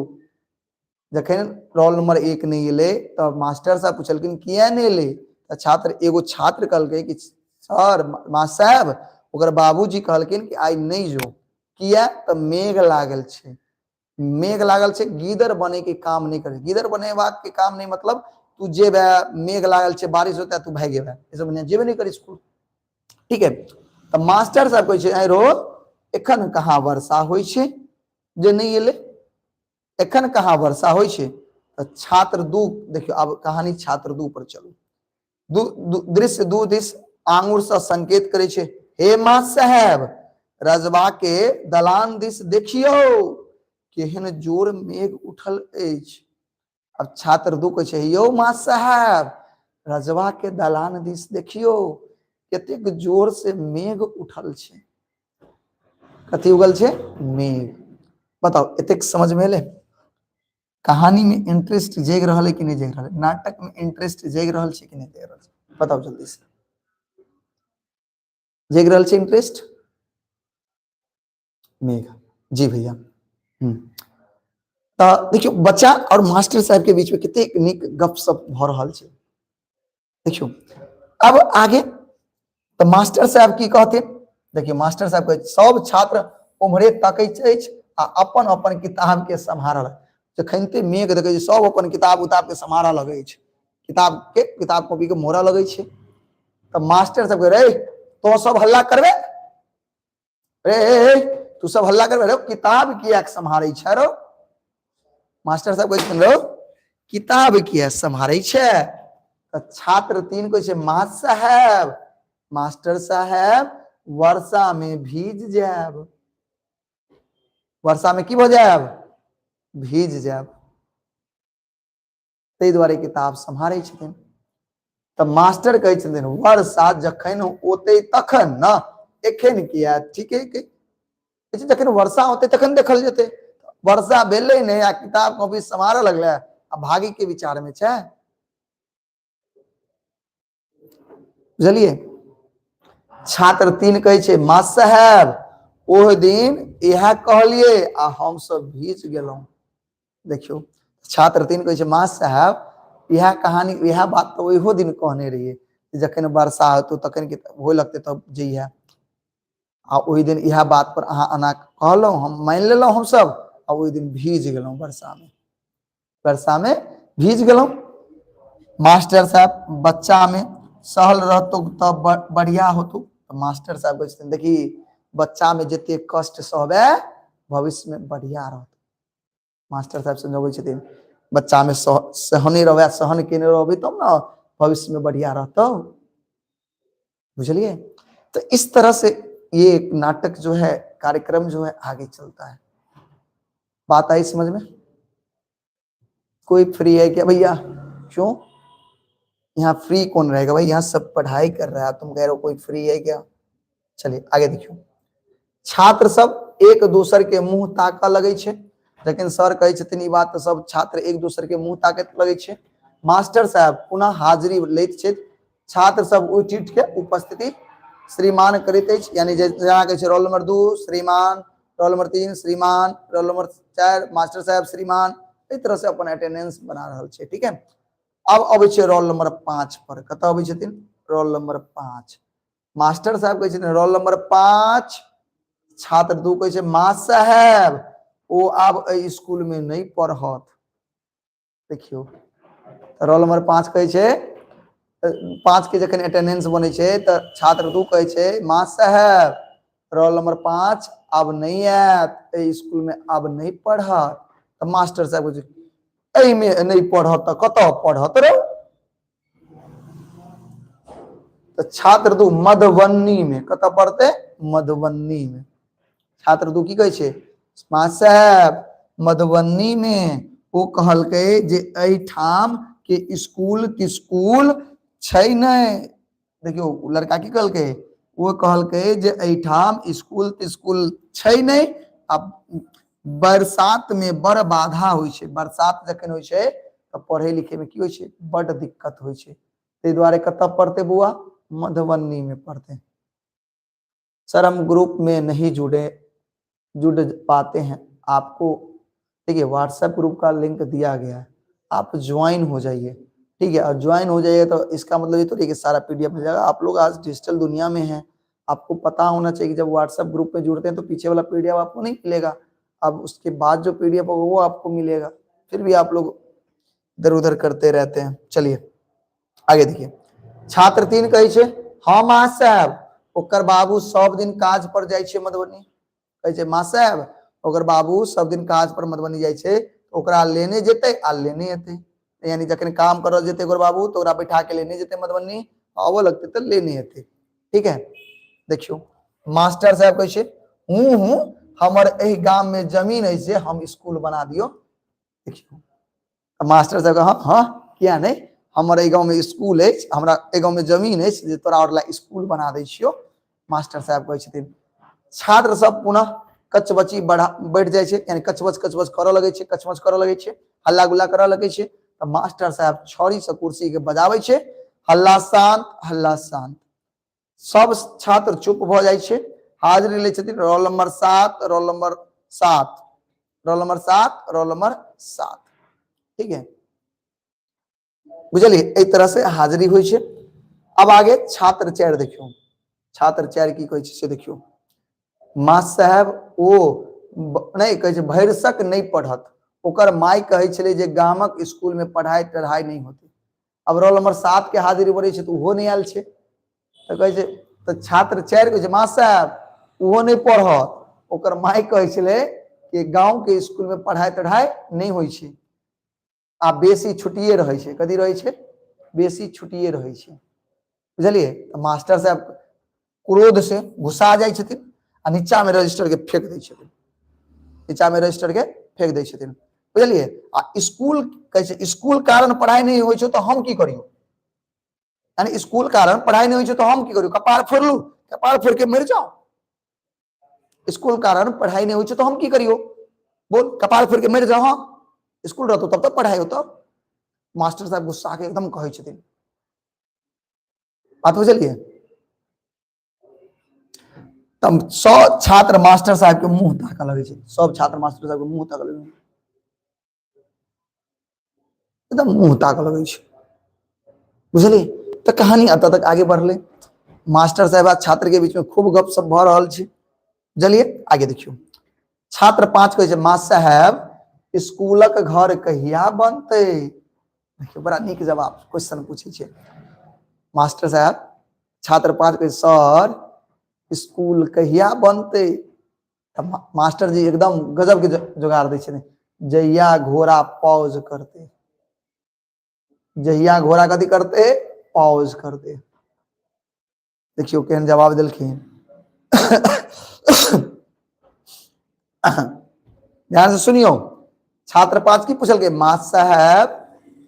S1: जखन रोल नंबर 1 नहीं एले तो मास्टर साहब पूछलकिन किया नहीं एले, तो छात्र एगो छात्र कहलकै कि सर मास्टर साहब ओकर बाबूजी कहलकिन कि आई नहीं जो, किया तो मेघ लागल छे, मेघ लागल छे, गीदर बने के काम नहीं करे, गीदर बनेवा के काम नहीं मतलब तू जेब मेघ लागल छे बारिश होता है तू भागे बा, ये सब नहीं जेबे नहीं कर स्कूल। ठीक है, तो मास्टर साहब कहे छे रो एखन कहाँ वर्षा होय छे जे नहीं एले, एखन कहाँ वर्षा होय छे। तो छात्र 2 देखियो अब कहानी छात्र 2 पर चलो, दृश्य 2 दिस आंगुर से संकेत करे छे, हे मास्टर साहब रजवा के दलान दिस देखियो केहन जोर मेघ उठल अछि। अब छात्र 2 कहे छे यौ मास्टर साहब रजवा के दलान दिस देखियो कतेक जोर से मेघ उठल छे, कथी उगल छे मेघ। बताओ एतेक समझ में एले, कहानी में इंटरेस्ट जग रहा है कि नहीं जग रहा है, नाटक में इंटरेस्ट जग रहा है कि नहीं जग रहा है, बताओ जल्दी से, जग रहा है इंटरेस्ट मेघ जी भैया। तो देखियो बच्चा और मास्टर साहब के बीच में कितने निक गपशप भ रहल छे। देखियो अब आगे तो मास्टर साहब की कहथिन, देखियो मास्टर साहब कहे सब छात्र उम्हरे तकैत अछि आ अपन अपन किताब के सम्हारल, जखनते मेघ देखे सब अपन किताब उताब के सम्हारा लगे छे, किताब कॉपी के मोहरा लगे छे। तो मास्टर साहब कहे रे तो सब हल्ला करबे, रे तू सब हल्ला करबे रे किताब किया सम्हारे छे रो। मास्टर साहब कहे रो किताब किया सम्हारै छै। तऽ छात्र 3 कहै छै मास्टर साहब, मास्टर साहब वर्षा में भीज जायब, वर्षा में की भ जायब, भीज जायब, ताहि दुआरे किताब सम्हारै छथिन। तऽ मास्टर कहै छथिन वर्षा जखन ओतै तखन न, एखन किया, ठीके के जखन वर्षा होतै तखन देखल जेतै। वर्षा भेलै नहीं आ किताब कॉपी सम्हारऽ लगलै आ भागी के विचार में छै। बुझलिए। छात्र 3 कहै छै मास्टर साहब ओह दिन इएह कहलिए आ हम सब भीज गेलहुं। देखियो छात्र 3 कहै छै मास्टर साहब इएह कहानी, इएह बात तो ओहो दिन कहने रहिए, जखन वर्षा हेतौ तखन होय लगतै तब जइहे। आ ओहि दिन इएह बात पर अहाँ एना कहलहुँ, हम मान लेलहुँ हमसब, आ ओहि दिन भीज गेलहुँ वर्षा में, वर्षा में भीज गेलहुँ। मास्टर साहब बच्चा में सहल रहतौ तब बढ़िया होतौ। तो मास्टर साहब कहै छथिन देखी बच्चा में जते कष्ट सहबे भविष्य में बढ़िया रहतौ। मास्टर साहब समझाबै छथिन बच्चा में सहने रहबे, सहन केने रहबे तब ना भविष्य में बढ़िया रहतौ। बुझलिए। तो इस तरह से ये नाटक जो है, कार्यक्रम जो है आगे चलता है। बात आई समझ में? कोई फ्री है क्या भैया? क्यों? यहाँ फ्री कौन रहेगा भाई, यहाँ सब पढ़ाई कर रहा है, तुम कह रहे हो कोई फ्री है क्या? चलिए आगे देखियो। छात्र सब एक दूसर के मुंह ताकऽ लगै छै, लेकिन सर कहै छथिन ई बात, तो सब छात्र एक दूसर के मुंह ताकऽ लगै छै। मास्टर साहब पुनः हाजिरी लैत छथि, छात्र सब उठि के उपस्थिति श्रीमान करैत अछि, यानी जेना कहै छै रोल नंबर 2 श्रीमान, रोल नंबर 3 श्रीमान, रोल नंबर 4 मास्टर साहब श्रीमान, इस तरह से अपन अटेंडेंस बना रहल छै। ठीक है। अब अबै छै रोल नंबर 5 पर, कतऽ अबै छथिन? Roll number 5। मास्टर साहब कहै छथिन रोल नंबर 5। छात्र 2 कहै छै मास्टर साहब ओ आब एहि स्कूल में नहीं पढ़त। देखियो रोल नंबर 5 कहै छै, 5 के जखन अटेंडेंस बनै छै तऽ छात्र 2 कहै छै मास्टर साहब रोल नंबर 5 अब नहीं आयत, एहि स्कूल में अब नहीं पढ़त। तऽ मास्टर साहब कहै छै एहि में नहीं पढ़त तऽ कतऽ पढ़त रे? तो छात्र 2 मधुबनी में, कतऽ पढ़ते? मधुबनी में। छात्र 2 की कहै छै मास्टर साहब मधुबनी में ओ कहलकै जे एहिठाम के स्कूल तिस्कूल छै नहीं। देखियो लड़का की कहलकै, वो कहलकै जे एहिठाम स्कूल तिस्कूल छै नहीं, अब बरसात में बड़ बाधा होइ छै, बरसात जखन होइ छै तऽ पढ़े लिखे में की होइ छै बड़ दिक्कत होइ छै, ताहि दुआरे कतऽ पढ़ते बौआ? मधुबनी में पढ़ते। सर हम ग्रुप में नहीं जुड़ पाते हैं, आपको देखिए व्हाट्सएप ग्रुप का लिंक दिया गया है, आप ज्वाइन हो जाइए। ठीक है, और ज्वाइन हो जाइए तो इसका मतलब ये तो नहीं कि सारा पीडीएफ मिल जाएगा। आप लोग आज डिजिटल दुनिया में हैं, आपको पता होना चाहिए कि जब व्हाट्सएप ग्रुप में जुड़ते हैं तो पीछे वाला पीडीएफ आपको नहीं मिलेगा, अब उसके बाद जो पीडीएफ होगा वो आपको मिलेगा। फिर भी आप लोग इधर उधर करते रहते हैं। चलिए आगे देखिए। छात्र 3 कहै छै हाँ मास्टर साहब ओकर बाबू सब दिन काज पर जाइ छै मधुबनी। कहै छै मास्टर साहब ओकर बाबू सब दिन काज पर मधुबनी जाइ छै, ओकरा लेने जेतै आ लेने एतै, यानी जखन काम करऽ जेतै ओकर बाबू तो ओकरा बैठा के लेने जेतै मधुबनी, आबऽ लगतै तो लेने एतै। ठीक है। देखियो मास्टर साहब कहै छै हूँ हमर एहि गाम में जमीन है से हम स्कूल बना दियो। देखियो मास्टर साहब हाँ हाँ किया नहीं, हमर एहि गाँव में स्कूल है, हमरा एहि गाँव में जमीन है जे तोरा और ला स्कूल बना दै छियो। मास्टर साहब कहै छथिन। छात्र सब पुनः कचबची बढ़ जाइ छै, यानी कचबच करऽ लगै छै, कचमच करऽ लगै छै, हल्ला गुल्ला करऽ लगै छै। तऽ मास्टर साहब छड़ी से कुर्सी के बजाबै छै, हल्ला शांत, हल्ला शांत। सब छात्र चुप भ जाइ छै, हाजिरी लै छथिन roll number 7, roll number 7, roll number 7, roll number 7। ठीक है, बुझलिए एहि तरह से हाजिरी होइ छै। अब आगे छात्र 4 देखियो, छात्र 4 की कहै छै से देखियो। मास्टर साहब ओ नहीं कहै छै भरिसक नहीं पढ़त, ओकर माय कहै छलै जे गामक स्कूल में पढ़ाई तढ़ाई नहीं होती। अब रोल नंबर 7 के हाजिरी बढ़ै छै तो ओहो नहीं आयल छै, तो कहै छै तो छात्र 4 कहै छै मास्टर साहब ओहो नहीं पढ़त, ओकर माय कहै छलै कि गांव के स्कूल में पढ़ाई तढ़ाई नहीं होइ छै। आ बेसी छुटिए रहे छे, कथी रहे छे, बेसी छुटिए रहे छे, बुझलिए। तो मास्टर साहब क्रोध से गुस्सा जाय छथिन आ नीचा में रजिस्टर के फेंक दै छथिन, नीचा में रजिस्टर के फेंक दै छथिन, बुझलिए। आ स्कूल कहे छे स्कूल कारण पढ़ाई नहीं होय छे तो हम की करियो, यानी स्कूल कारण पढ़ाई नहीं होय छे तो हम की करियो, कपार फोड़ लू, कपार फोड़ के मर जाओ। स्कूल कारण पढ़ाई नहीं होय छे तो हम की करियो, बोल कपार फोड़ के मर जाओ। हाँ स्कूल रहतो तब तक पढ़ाई होतो। मास्टर साहब गुस्सा के एकदम कहे छथिन, बात बुझलिए। तब सब छात्र मास्टर साहब के मुंह ताकऽ लगे छे, सब छात्र मास्टर साहब के मुंह ताकऽ लगे, एकदम मुंह ताकऽ लगे छे, बुझलिए। तो कहानी अत तक आगे बढ़ले, मास्टर साहब आ छात्र के बीच में खूब गपशप भ रहल छे, बुझलिए। आगे देखियो, छात्र 5 कहे छे माँ साहब स्कूलक घर कहिया बनते। देखियो बड़ा नीक जवाब क्वेश्चन पूछे छे मास्टर साहब। छात्र 5 कहे सर स्कूल कहिया बनते। मास्टर जी एकदम गजब के जुगाड़ दै छथिन, जहिया घोड़ा पॉज करते, जहिया घोड़ा कथी करते, पॉज करते। देखियो केहन जवाब देलखिन। ध्यान से सुनियो, छात्र 5 की पूछल के माँ साहब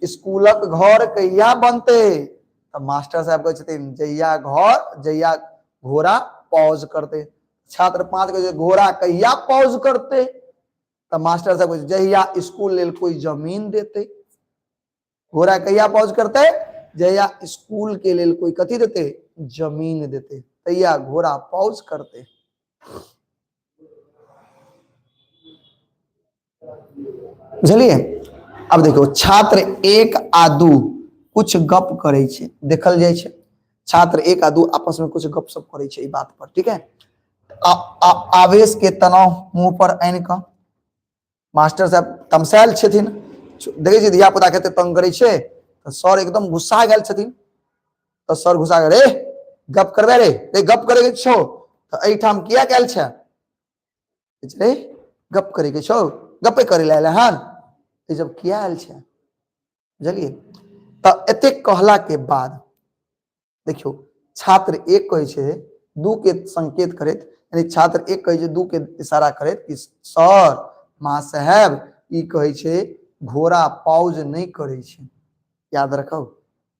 S1: स्कूलक घर कहिया बनते। तो मास्टर साहब कहे छथिन जहिया घर, जहिया घोड़ा पॉज करते। छात्र 5 कहे घोड़ा कहिया पॉज करते। तो मास्टर साहब कहे जहिया स्कूल लेल कोई जमीन देते। घोड़ा कहिया पॉज करते, जहिया स्कूल के लेल कोई कथी देते, जमीन देते, तहिया घोड़ा पॉज करते। बुझलिए। अब देखो छात्र 1 आ 2 कुछ गप करे छे, देखल जाय छे। छात्र 1 आ 2 आपस में कुछ गपशप करे छे ई बात पर, ठीक है। आवेश के तनाव मुंह पर आनि क मास्टर साहब तमसायल छथिन, देखे छी धिया पुता कते तंग करे छे, तो सर एकदम गुस्सा गेल छथिन। तो सर गुस्सा करे रे गप करबे रे गप करे के छो तो एई ठाम किया कैल छे, रे गप करे के छो, गपे करे ले हन, जब किया आयल छे, बुझलिए। तो एते कहला के बाद देखियो छात्र 1 कहे छे 2 के संकेत करत, यानी छात्र 1 कहे छे 2 के इशारा करत कि सर माँ साहब ई कहे छे घोड़ा पॉज नहीं करे छे, याद रखो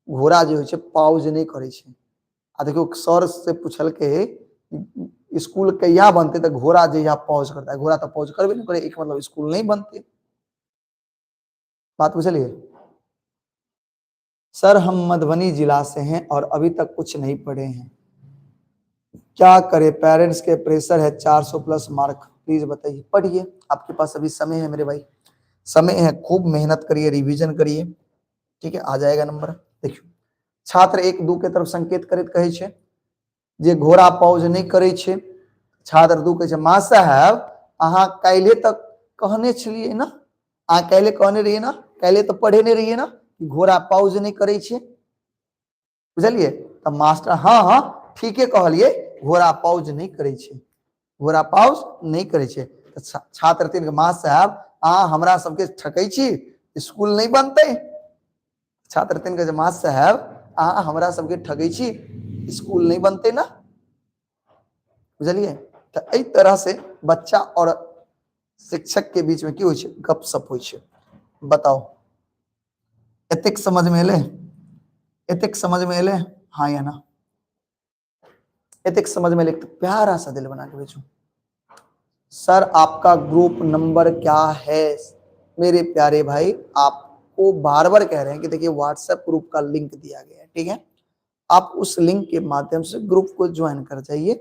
S1: घोड़ा जो है पॉज नहीं करे छे। आ देखियो सर से पूछल के स्कूल कहिया बनते, तो घोड़ा जहिया पॉज करता है, घोड़ा तो पॉज करबे नहीं करे, एक मतलब स्कूल नहीं बनते। बात बुझलिए। सर हम मधुबनी जिला से हैं और अभी तक कुछ नहीं पढ़े हैं, क्या करें, पेरेंट्स के प्रेशर है, 400 प्लस मार्क, प्लीज बताइए। पढ़िए, आपके पास अभी समय है मेरे भाई, समय है, खूब मेहनत करिए, रिवीजन करिए, ठीक है, आ जाएगा नंबर। देखियो छात्र 1 2 के तरफ संकेत करत कहे छे जे घोड़ा पॉज नहीं करे छे। छात्र 2 कहे छे माँ साहब अहाँ काल्हि तक कहने छलिए ना, आ काल्हि कहने रहिए ना, काल्हि तो पढ़े नहीं रहिए ना कि घोड़ा पॉज नहीं करे छे, बुझलिए। तो मास्टर हाँ हाँ ठीके कहलिए, घोड़ा पॉज नहीं करे छे, घोड़ा पॉज नहीं करे छे। तो छात्र 3 के माँ साहब अहाँ हमरा सबके ठकै छी, स्कूल नहीं बनते। छात्र 3 के माँ साहब अहाँ हमरा सबके ठगै छी, स्कूल नहीं बनते ना, बुझलिए। तो एई तरह से बच्चा और शिक्षक के बीच में की होय छे, गपशप होय छे। बताओ एतेक समझ में एले, एतेक समझ में एले, हाँ या ना। एतेक समझ में एले तो प्यारा सा दिल बना के भेजो। सर आपका ग्रुप नंबर क्या है। मेरे प्यारे भाई आपको बार बार कह रहे हैं कि देखिए व्हाट्सएप ग्रुप का लिंक दिया गया है, ठीक है, आप उस लिंक के माध्यम से ग्रुप को ज्वाइन कर जाइए,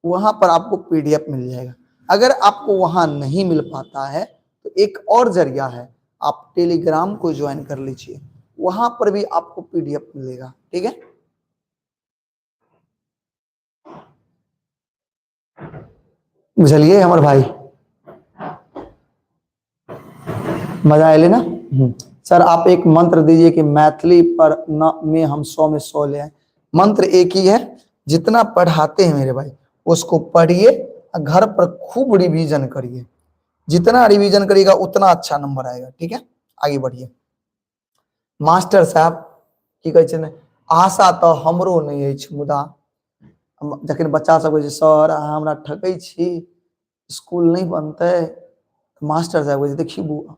S1: वहां पर आपको पीडीएफ मिल जाएगा। अगर आपको वहां नहीं मिल पाता है तो एक और जरिया है, आप टेलीग्राम को ज्वाइन कर लीजिए, वहां पर भी आपको पीडीएफ मिलेगा, ठीक है। बुझलिए हमारे भाई, मजा आए ना। सर आप एक मंत्र दीजिए कि मैथिली पर न में हम 100 में 100 ले आए। मंत्र एक ही है, जितना पढ़ाते हैं मेरे भाई उसको पढ़िए, घर पर खूब रिवीजन करिए, जितना रिवीजन करिएगा उतना अच्छा नंबर आएगा, ठीक है। आगे बढ़िए। मास्टर साहब की कहै छै ने, आशा तो हमरो नहीं अछि, मुदा जखन बच्चा सब कहै छै सर अहाँ हमरा ठकै छी, स्कूल नहीं बनतै, मास्टर साहब कहै छै देखी बौआ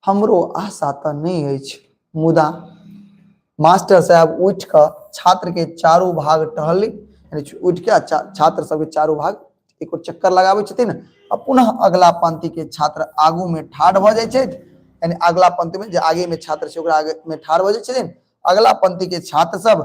S1: हमरो आशा तो नहीं अछि, मुदा मास्टर साहब उठ कऽ छात्र के चारू भाग टहली, उठ के छात्र सबके चारू भाग एक चक्कर लगाबै छथिन, आ पुनः अगला पंक्ति के छात्र आगू में ठाढ़ भ जाइ छथि, यानी अगला पंक्ति में जे आगे में छात्र छै ओकरा आगे में ठाढ़ भ जाइ छथिन, अगला पंक्ति के छात्र सब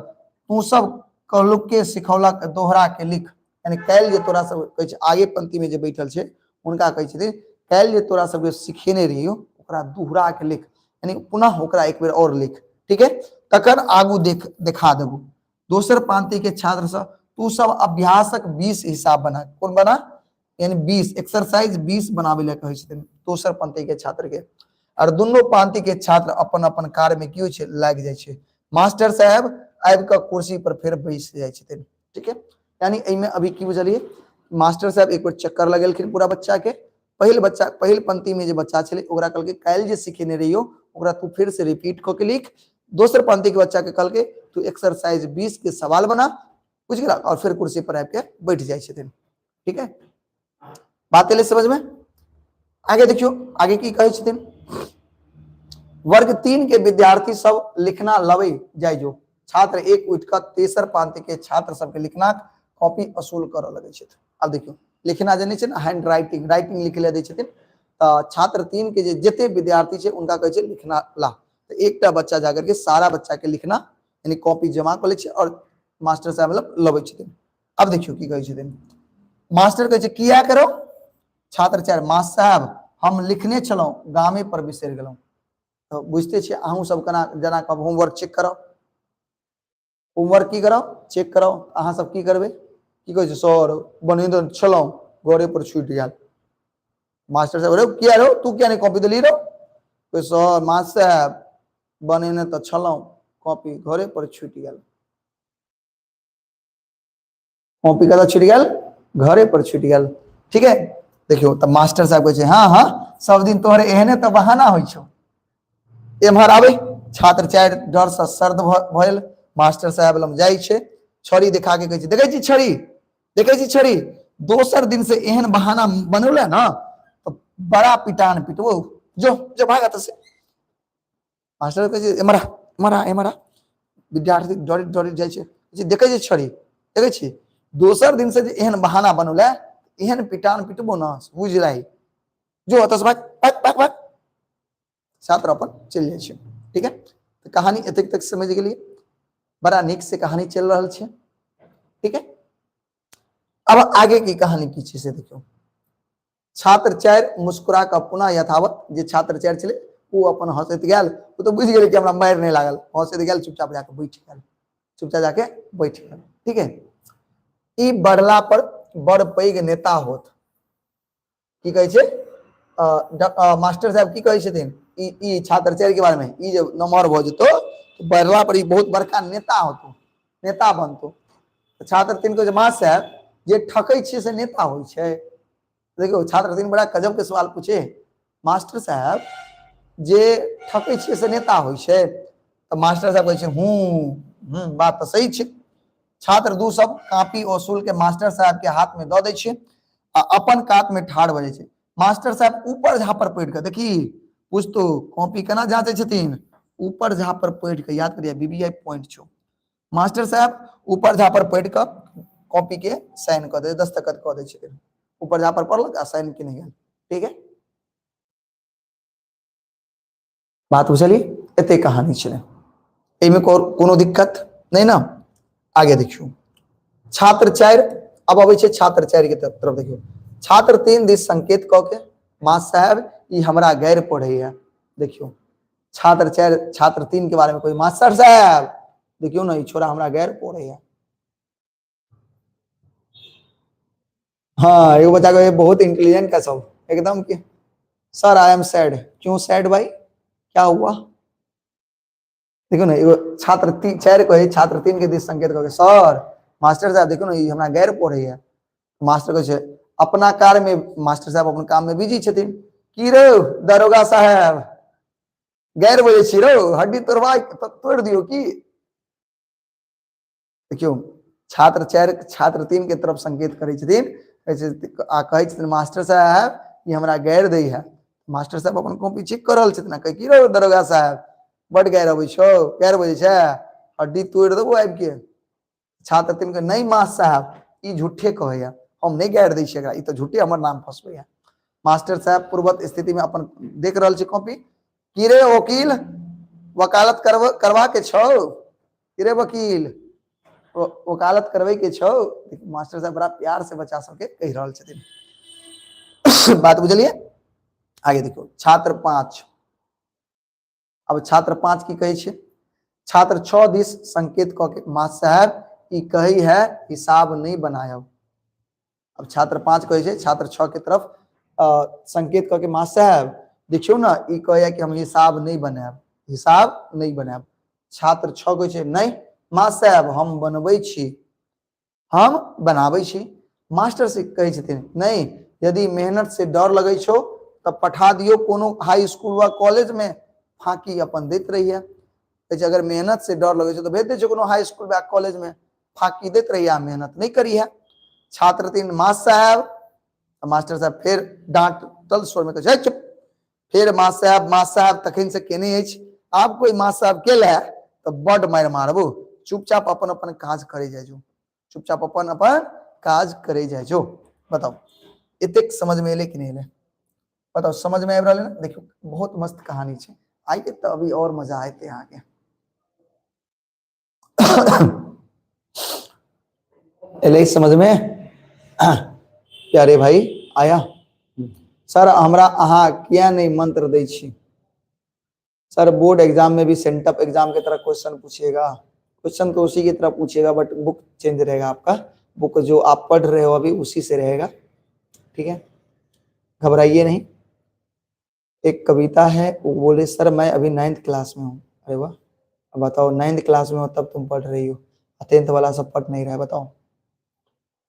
S1: तू सब कहलुक के सिखौलक दोहरा के लिख, यानी काल्हि जे तोरा सब कहै छै आगे पंक्ति में जे बैठल छै उनका कहै छथिन काल्हि जे तोरा सबके सिखेने रहियो ओकरा दोहरा के लिख, यानी पुनः ओकरा एक बेर और लिख, ठीक है, तकर आगू देखा देबू। दोसर पंक्ति के छात्र सब तू सब अभ्यासक 20 हिसाब बना, कौन बना, यानी 20 एक्सरसाइज 20 बनावे ले कहै छथिन दोसर पंक्ति के छात्र के, और दुनू पंक्ति के छात्र अपन अपन कार्य में की होइ छै लागि जाइ छै, मास्टर साहब आबि कऽ कुर्सी पर फिर बैस जाइ छथिन, ठीक है, यानी एहिमे अभी की बुझलिए, मास्टर साहब एक बेर चक्कर लगेलखिन पूरा बच्चा के, पहिल पंक्ति में जे बच्चा छलै ओकरा कहलकै काल्हि जे सिखेने रहियो ओकरा तू फिर से रिपीट क के लिख, दोसर पंक्ति के बच्चा के कहलकै तू एक्सरसाइज 20 के सवाल बना, बुझ गेला, और फिर कुर्सी पर आबि के बैठ जाइ छथिन, ठीक है, बात एले समझ में। आगे देखियो आगे की कहै छथिन, वर्ग 3 के विद्यार्थी सब लिखना लबै जाइ जो, छात्र एक उठ कर तेसर पंक्ति के छात्र सबके लिखना कॉपी असूल करऽ लगै छथिन। अब देखियो लिखना जे छै हैंड राइटिंग लिखे ले दै छथिन, छात्र 3 के जते विद्यार्थी छै उनका कहै छै लिखना ला, तो एकटा बच्चा जाकर के सारा बच्चा के लिखना यानी कॉपी जमा कर ले छै और मास्टर साहब मतलब लबै छथिन। अब देखियो की कहै छथिन, मास्टर कहै छै किया करो, छात्र 4 मास्टर साहब हम लिखने छलौ गामे पर बिसरि गेलौ, तो बुझते छियै अहूँ सब केना जना कब होमवर्क चेक कराओ, होमवर्क की कराओ चेक कराओ, अहाँ सब की करबे की कहै छै सर बनेने छलौ घरे पर छूटि गेल, मास्टर साहब रे किया रो तू किया नहीं कॉपी देली रो, तो सर मास्टर साहब बनेने तो छलौ कॉपी घरे पर छूटि गेल, कॉपी कतऽ छूटि गेल घरे पर छूटि गेल, ठीक है, देखियो तब मास्टर साहब कहै छै हाँ हाँ सब दिन तोहरे एहने तो बहाना होइ छौ, एम्हर आबे छात्र 4 डर से सर्द भइल, मास्टर साहब लग जाइ छै, छड़ी दिखा के कहै छै देखै छी छड़ी, देखै छी छड़ी, दोसर दिन से एहन बहाना बनौले ना तो बड़ा पिटान पिटबो, जो जो भाग एतऽ से, मास्टर कहै छै एमरा एमरा एमरा, विद्यार्थी डरित डरित जाइ छै, देखै छी छड़ी देखै छी, दोसर दिन से जे एहन बहाना बनौले एहन पिटान पिटबो ना बुझ रही, जो एतऽ से भाग भाग भाग भाग, छात्र अपन चल जाइ छै, ठीक है, तो कहानी एतेक तक समझ गेलिए, बड़ा नीक से कहानी चल रहल छै, ठीक है, अब आगे की कहानी की छै से देखियो, छात्र 4 मुस्कुरा कऽ पुनः यथावत, जे छात्र 4 छलै वो अपन हंसैत गेल, वो तो बुझ गेलै कि हमरा मारि नहीं लागल, हंसैत गेल चुपचाप जाके बैठ गेल, चुपचाप जाके बैठ गेल, ठीक है, ई बढ़ला पर बड़ पैघ नेता होत, की कहै छै मास्टर साहब की कहै छथिन ई छात्र 4 के बारे में, ई जे नम्हर भ जेतो तो बढ़ला पर ई बहुत बड़का नेता होतो, नेता बनतो, छात्र 3 को मास्टर साहब जे ठकै छै से नेता होइ छै, देखियो छात्र 3 बड़ा गजब के सवाल पूछे, मास्टर साहब जे ठकै छै से नेता होइ छै, तो मास्टर साहब कहै छै बात तो सही छै, छात्र 2 सब कॉपी वसूल के मास्टर साहब के हाथ में दऽ दै छै आ अपन कात में ठाढ़ भ जाइ छै, मास्टर साहब ऊपर झापर पढ़ के देखी पूछतो कॉपी केना जांचे छथिन, ऊपर झापर पढ़ के, याद करिए बीबीआई पॉइंट छो, मास्टर साहब ऊपर झापर पढ़ के कॉपी के साइन क दे दस्तखत क दै छथिन, ऊपर झापर पढ़लक आ साइन केने गेल, ठीक है, बात बुझलिए, एते कहानी छलै, एहिमे कोनो दिक्कत नहीं ना। आगे देखियो छात्र 4, अब अबै छै छात्र 4 के तरफ देखियो, छात्र 3 दिस संकेत क के मास्टर साहब ई हमरा गैर पढ़ैया, देखियो छात्र 4 छात्र 3 के बारे में कोई मास्टर साहब देखियो ना ई छोरा हमरा गैर पढ़ैया, हाँ एगो बच्चा को बहुत इंटेलिजेंट का सब एकदम कि सर आई एम सैड, क्यों सैड भाई क्या हुआ, देखो ना एगो छात्र 4 को छात्र 3 के दिस संकेत करके सर मास्टर साहब देखो ना ई हमरा गैर पढ़ैया, मास्टर कहै छै अपना कार्य में, मास्टर साहब अपन काम में बिजी छथिन, की रे दरोगा साहब गैर बजे छी रो हड्डी तोड़वा तोड़ दियो की। देखियो छात्र 4 छात्र 3 के तरफ संकेत करै छथिन, कहै छथिन मास्टर साहब ये हमरा गैर दै है। मास्टर साहब अपन कॉपी चेक कर रहल छथिन, कहे की रो दरोगा साहब बड गैर अबै छौ, गैर बजे छै, हड्डी तोड़ देबो आबि के। छात्र 3 के नहीं मास्टर साहब ई झूठे कहैया, हम नहीं गैर दै छी एकरा, ई तो झूठे हमर नाम फसबैया। मास्टर साहब पूर्वत स्थिति में अपन देख रहल छै कॉपी, की रे वकील वकालत करवा के छौ, की रे वकील वकालत करवे के छौ। मास्टर साहब बड़ा प्यार से बच्चा सबके कह रहल छथिन। बात बुझलिए। आगे देखो छात्र 5, अब छात्र 5 की कहे छे, छात्र 6 दिस संकेत क के मास्टर साहब ई कही है हिसाब नहीं बनायब। अब छात्र 5 कहे छे छात्र 6 के तरफ संकेत क के मास्टर साहब देखियो ना ई कहे कि हम हिसाब नहीं बनायब, हिसाब नहीं बनायब। छात्र 6 कहे छे नहीं मास्टर साहब हम बनबै छी, हम बनाबै छी। मास्टर से कहे छथिन नहीं यदि मेहनत से डर लगे छो तब पठा दियो कोनो हाई स्कूल व कॉलेज में, फांकी अपन देत रहिए। अगर मेहनत से डर लगे छो तो भेज दे छो कोनो हाई स्कूल व कॉलेज में, फांकी देत रहिए, मेहनत नहीं करी है। छात्र 3 मास्टर साहब, मास्टर साहब फिर डांटल स्वर में कहे चुप, फिर मास्टर साहब तखन से केने अछि, आप कोई मास्टर साहब के ले तो बड मार मारबो, चुपचाप अपन अपन काज करे जाए जो, चुपचाप अपन अपन काज करे जाए जो। बताओ इतने समझ में एले कि नहीं एले, बताओ समझ में आबि रहल है ना। देखियो बहुत मस्त कहानी है, आइए तो अभी और मजा आते आगे। एले समझ में प्यारे भाई आया। सर हमरा अहाँ किया नहीं मंत्र दै छी। सर बोर्ड एग्जाम में भी सेंटअप एग्जाम की तरह क्वेश्चन पूछिएगा, क्वेश्चन तो उसी की तरह पूछिएगा बट बुक चेंज रहेगा, आपका बुक जो आप पढ़ रहे हो अभी उसी से रहेगा, ठीक है, घबराइए नहीं। एक कविता है, वो बोले सर मैं अभी 9th क्लास में हूँ। अरे वाह, अब बताओ 9th क्लास में हो तब तुम पढ़ रही हो, 10th वाला सब पढ़ नहीं रहा है। बताओ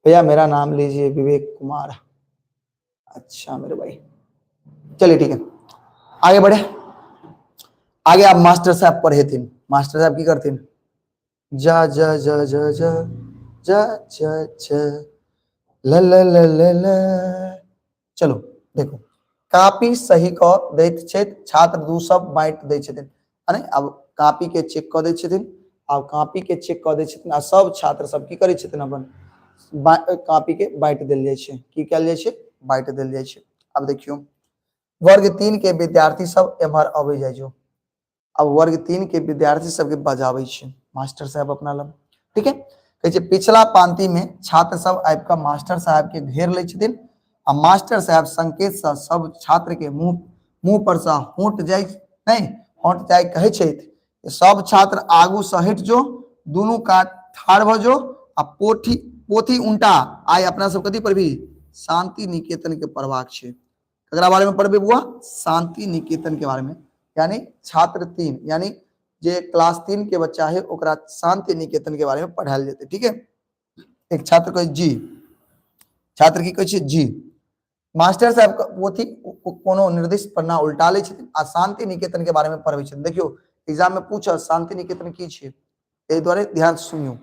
S1: भैया मेरा नाम लीजिए विवेक कुमार। अच्छा मेरे भाई, चलिए ठीक है आगे बढ़े। आगे आप मास्टर साहब पढ़े थे, मास्टर साहब की करते जा जा जा जा जा जा जा जा ल ल ल ल ल। चलो देखो कापी सही क दैत छथि छात्र 2 सब बांट दै छथिन, अरे अब कापी के चेक क दै छथिन, अब कापी के चेक क दै छथिन आ सब छात्र सब की करै छथिन अपन कापी के बांट देल जाय छै, की कयल जाय छै बांट देल जाय छै। अब देखियो वर्ग 3 के विद्यार्थी सब एम्हर अबै जाय जो, अब वर्ग 3 के विद्यार्थी सबके बजाबै छै मास्टर साहब अपना लग, ठीक है। कहे छै पिछला पांति में छात्र सब आबि के मास्टर साहब के घेर लै छथिन आ मास्टर साहब संकेत से सब छात्र के मुंह पर से होंठ जाय नहीं होंठ जाय कहे छथि सब छात्र आगू से हट जो, दुनू कात ठाढ़ भ जो आ पोथी उल्टा आय अपना सब कथी पढ़बी शांति निकेतन के पढ़बाक छै। एकरा बारे में पढ़बे बुआ शांति निकेतन के बारे में, यानी छात्र 3 यानी जे क्लास 3 के बच्चा है ओकरा शांति निकेतन के बारे में पढ़ायल जेते, ठीक है। एक छात्र कहे जी, छात्र की कहे छै जी, मास्टर साहब पोथी कोनो निर्दिष्ट पन्ना उल्टा लै छथिन आ शांति निकेतन के बारे में पढ़बै छथिन। देखियो एग्जाम में पूछा शांति निकेतन की छै, एहि द्वारे ध्यान से सुनियो।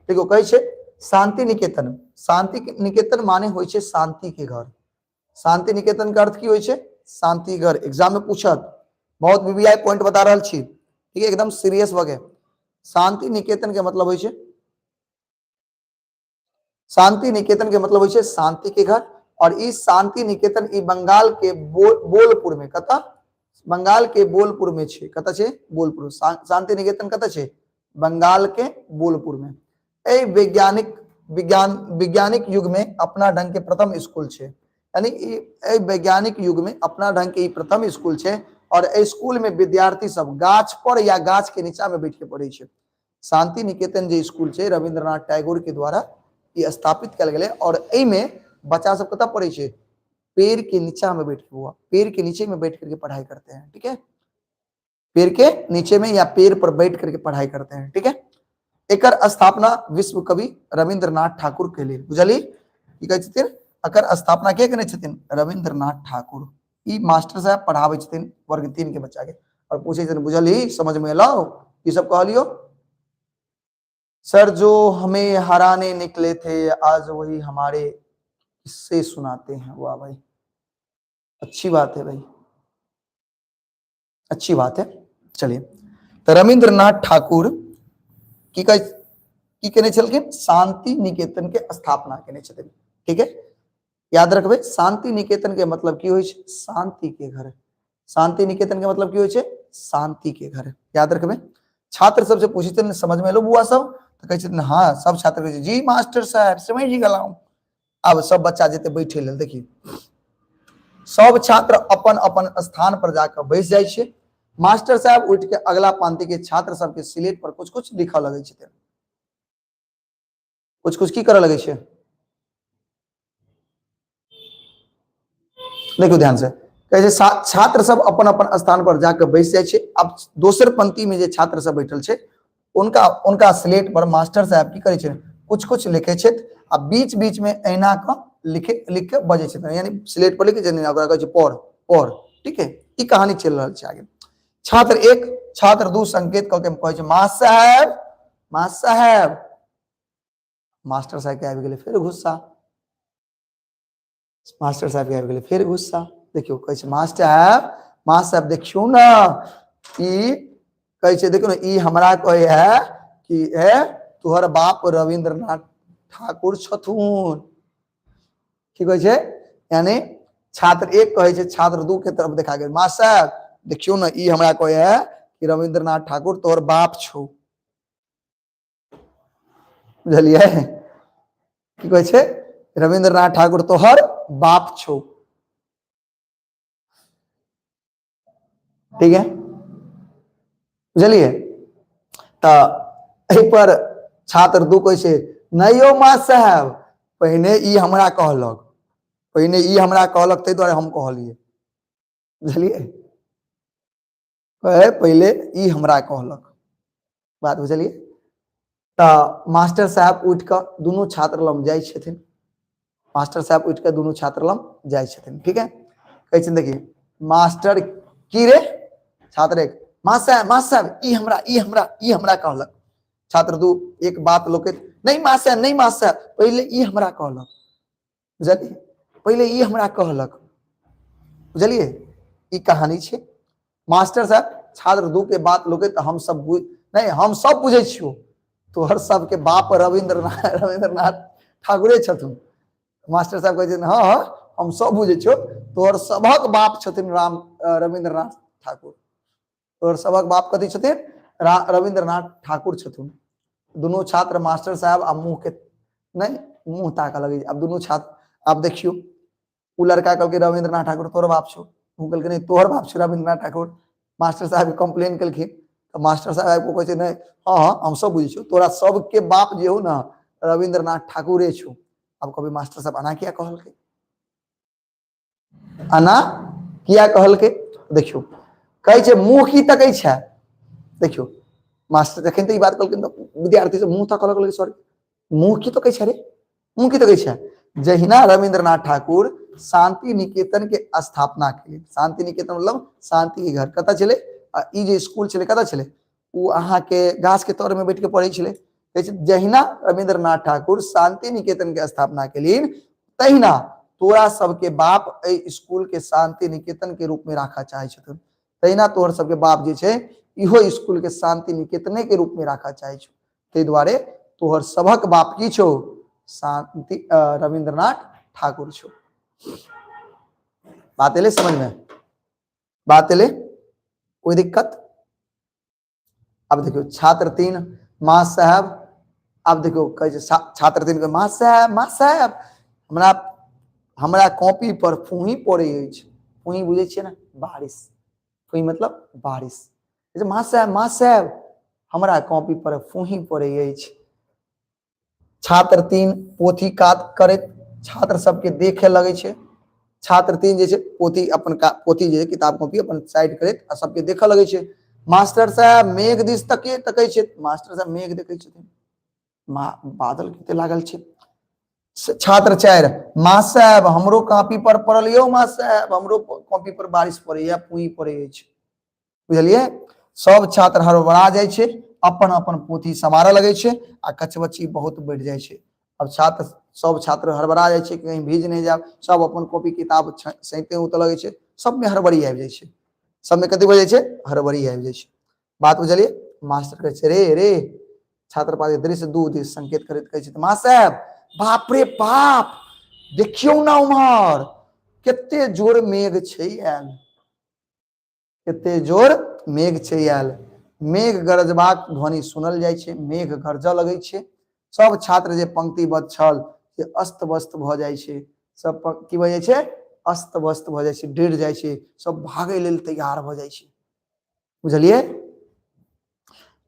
S1: देखो कहे छै शांति निकेतन माने होय छै शांति के घर, शांति निकेतन का अर्थ की होय छै शांति घर। एग्जाम में पूछत, बहुत वीवीआई पॉइंट बता रहल छी, ठीक है, एकदम सीरियस वगैरह। शांति निकेतन के मतलब होय छै, शांति निकेतन के मतलब होय छै शांति के घर, और इस शांति निकेतन ई बंगाल के बोलपुर में, कता बंगाल के बोलपुर में छै, कता छै बोलपुर। शांति निकेतन कता छै बंगाल के बोलपुर में। ए वैज्ञानिक युग में अपना ढंग के प्रथम स्कूल छै, यानी वैज्ञानिक युग में अपना ढंग के प्रथम स्कूल छै और स्कूल में विद्यार्थी सब गाछ पर या गाछ के नीचा में बैठ के पढ़े छै। शांति निकेतन जो स्कूल छै रविंद्रनाथ टैगोर के द्वारा ये स्थापित कल गए और ए में बच्चा सब कता पढ़े छै पेड़ के नीचा में बैठ के, हुआ पेड़ के नीचे में बैठ करके पढ़ाई करते हैं, ठीक है, पेड़ के नीचे में या पेड़ पर बैठ करके पढ़ाई करते हैं, ठीक है। एकर स्थापना विश्व कवि रविंद्रनाथ ठाकुर के लिए, बुझलिए की कहै छथिन एकर स्थापना के केने छथिन रविंद्रनाथ ठाकुर। ई मास्टर साहब पढ़ाबै छथिन वर्ग 3 के बच्चा के। और पूछे बुझली समझ में लाओ ये सब कहलियो। सर जो हमें हराने निकले थे आज वही हमारे किस्से सुनाते हैं। वाह भाई, अच्छी बात है भाई, अच्छी बात है। चलिए, तो रविंद्रनाथ ठाकुर की केने छलखिन शांति निकेतन के स्थापना केने छथिन। ठीक है, याद रखबे शांति निकेतन के मतलब की होय छै शांति के घर। शांति निकेतन के मतलब की होय छै शांति के घर। याद रखबे। छात्र सबसे पूछते समझ में लो बुआ सब, तो कहे छथिन हाँ, सब छात्र कहे जी मास्टर साहब समझ गेलौं। अब सब बच्चा जेते बैठे लेल, देखिए सब छात्र अपन अपन स्थान पर जाकर बैस जाय छै। मास्टर साहब उठ के अगला पंक्ति के छात्र सबके स्लेट पर कुछ कुछ लिखा लगे छथिन। कुछ कुछ की करे लगे छे, देखो ध्यान से। कहे छात्र सब अपन अपन स्थान पर जाकर बैस जाय छे। अब दोसर पंक्ति में जे छात्र सब बैठल छे उनका उनका स्लेट पर मास्टर साहब की करे छे कुछ कुछ लिखे छे। अब बीच बीच में ऐना का लिख के बजे छे, यानी स्लेट पर लिखे छे कहे छे पढ़ पढ़। ठीक है, ई कहानी चल रहल छे आगे। छात्र 1 छात्र 2 संकेत क के कहे छे मास्टर साहब मास्टर साहब। मास्टर साहब के आबि गेले फिर गुस्सा। मास्टर साहब के आबि गेले फिर गुस्सा। देखियो कहे छे मास्टर साहब देखियो ना, ई कहे छे देखो ना, ई हमरा कहे है कि तोहर बाप रविंद्रनाथ ठाकुर छथुन। की कहे छे, यानी छात्र 1 कहे छे छात्र 2 के तरफ देखा गेल, मास्टर साहब देखियो ना, ई हमरा कहे है कि रविंद्रनाथ ठाकुर तोहर बाप छौ। बुझलिए, की कहे छे रविंद्रनाथ ठाकुर तोहर बाप छौ। ठीक है, बुझलिए। तो एहि पर छात्र 2 कहे छे नहीं यौ मास्टर साहब, पहिने ई हमरा कहलक, पहिने ई हमरा कहलक तै दुआरे हम कहलिए। बुझलिए, पहले ई हमरा कहलक, बात बुझलिए। तो मास्टर साहब उठ कर दोनों छात्र लम जाय छथिन। मास्टर साहब उठ के दोनों छात्र लम जाय छथिन। ठीक है, कहे छथिन देखिए मास्टर की रे, छात्र 1 मास्टर साहब ई हमरा कहलक। छात्र 2 एक बात लोकैत नहीं मास्टर साहब, नहीं मास्टर साहब, पहले ई हमरा कहलक। बुझलिए, पहले ई हमरा कहलक। बुझलिए, ई कहानी छे। मास्टर साहब छात्र 2 के बात लोकैत हम सब नहीं हम सब बुझे छियो, तोहर सबके बाप रविंद्रनाथ ठाकुरे छथुन। मास्टर साहब कहे हाँ हाँ हम सब बुझे छियो, तोहर सबक बाप छथिन रविंद्रनाथ ठाकुर। तोहर सबक बाप कथी छथिन, रविंद्रनाथ ठाकुर छथुन। दोनों छात्र मास्टर साहब आ मुंह के नहीं मुंह ताका लगे। अब दोनों छात्र आप देखियो, उ लड़का कहलके रविंद्रनाथ ठाकुर तोहर बाप छो, उ कहलके नहीं तोहर बाप छो रविंद्रनाथ ठाकुर। मास्टर साहब कंप्लेन कलखिन, तो मास्टर साहब को कहे नहीं हाँ हाँ हम सब बुझे छो, तोरा सबके बाप जे हो ना रविंद्रनाथ ठाकुरे छो। अब कभी मास्टर साहब आना क्या कहलके, आना किया कहलके, देखियो कहे छे मुंह की तकै छे। देखियो मास्टर जखन तो ई बात कहलखिन तो विद्यार्थी से मुंह तकऽ लगलै, सॉरी मुंह की तकै छे रे, मुंह की तकै छे। जहिना रविंद्रनाथ ठाकुर शांति निकेतन के स्थापना केलनि, शांति निकेतन मतलब शांति के घर कतऽ छलै, ई जे स्कूल छलै कतऽ छलै, उ अहाँ के गाछ के तर में बैठ के पढ़ै छलै। जहिना रविंद्रनाथ ठाकुर शांति निकेतन के स्थापना केलनि तहिना तोरा सबके बाप ए स्कूल के शांति निकेतन के रूप में राखा चाहे छथिन। तहिना तोहर सबके बाप जे छे इहो स्कूल के शांति निकेतने के रूप में राखा चाहे छो। तै दुआरे तोहर सबक बाप की छो, शांति रविंद्रनाथ ठाकुर छो। बात एले समझ में, बात एले, कोई दिक्कत। अब देखियो छात्र 3 मास्टर साहब, अब देखियो कहे छात्र 3 के मास्टर साहब हमरा कॉपी पर फूही पड़े अछि। फूही बुझे छिए ना, बारिश, फूही मतलब बारिश। मास्टर साहब हमरा कॉपी पर फूही पड़े अछि। छात्र 3 पोथी कात करैत छात्र सबके देखे लगे छे। छात्र 3 जे छे पोथी अपन पोथी जे किताब कॉपी अपन साइड करैत आ सबके देखे लगे छे। मास्टर साहब मेघ दिस तकै छे, मास्टर साहब मेघ देखे छथिन, बादल कते लागल छे। छात्र 4 मास्टर साहब हमरो कॉपी पर पड़ल यौ, मास्टर साहब हमरो कॉपी पर बारिश पड़े या फूही पड़े अछि। बुझलिए। सब छात्र हड़बड़ा जाय छे, अपन अपन पोथी समारे लगे छे आ कचबच्ची बहुत बढ़ जाय छे। अब सब छात्र हड़बड़ा जाय छे कि कहीं भीज नहीं जाए, सब अपन कॉपी किताब सैंते उतऽ लगे छे, सब में हड़बड़ी आबि जाय छे, सब में कथी भ जाय छे, हड़बड़ी आबि जाय छे। बात बुझलिए। मास्टर कहे छे रे रे, छात्र पास दृश्य दू दिस संकेत करैत कहे छे मास्टर साहब बाप रे बाप देखियौ ना उम्हर कते जोर मेघ छै आयल, कते जोर मेघ छै आयल। मेघ गरजबाक ध्वनि सुनल जाय छे, मेघ गरजऽ लगै छे। सब छात्र जे पंक्तिबद्ध छल से अस्त व्यस्त भ जाय छे, सब की भ जाय छे, अस्त व्यस्त भ जाय छे, डर जाय छे, सब भागै लेल तैयार भ जाय छे। बुझलिए,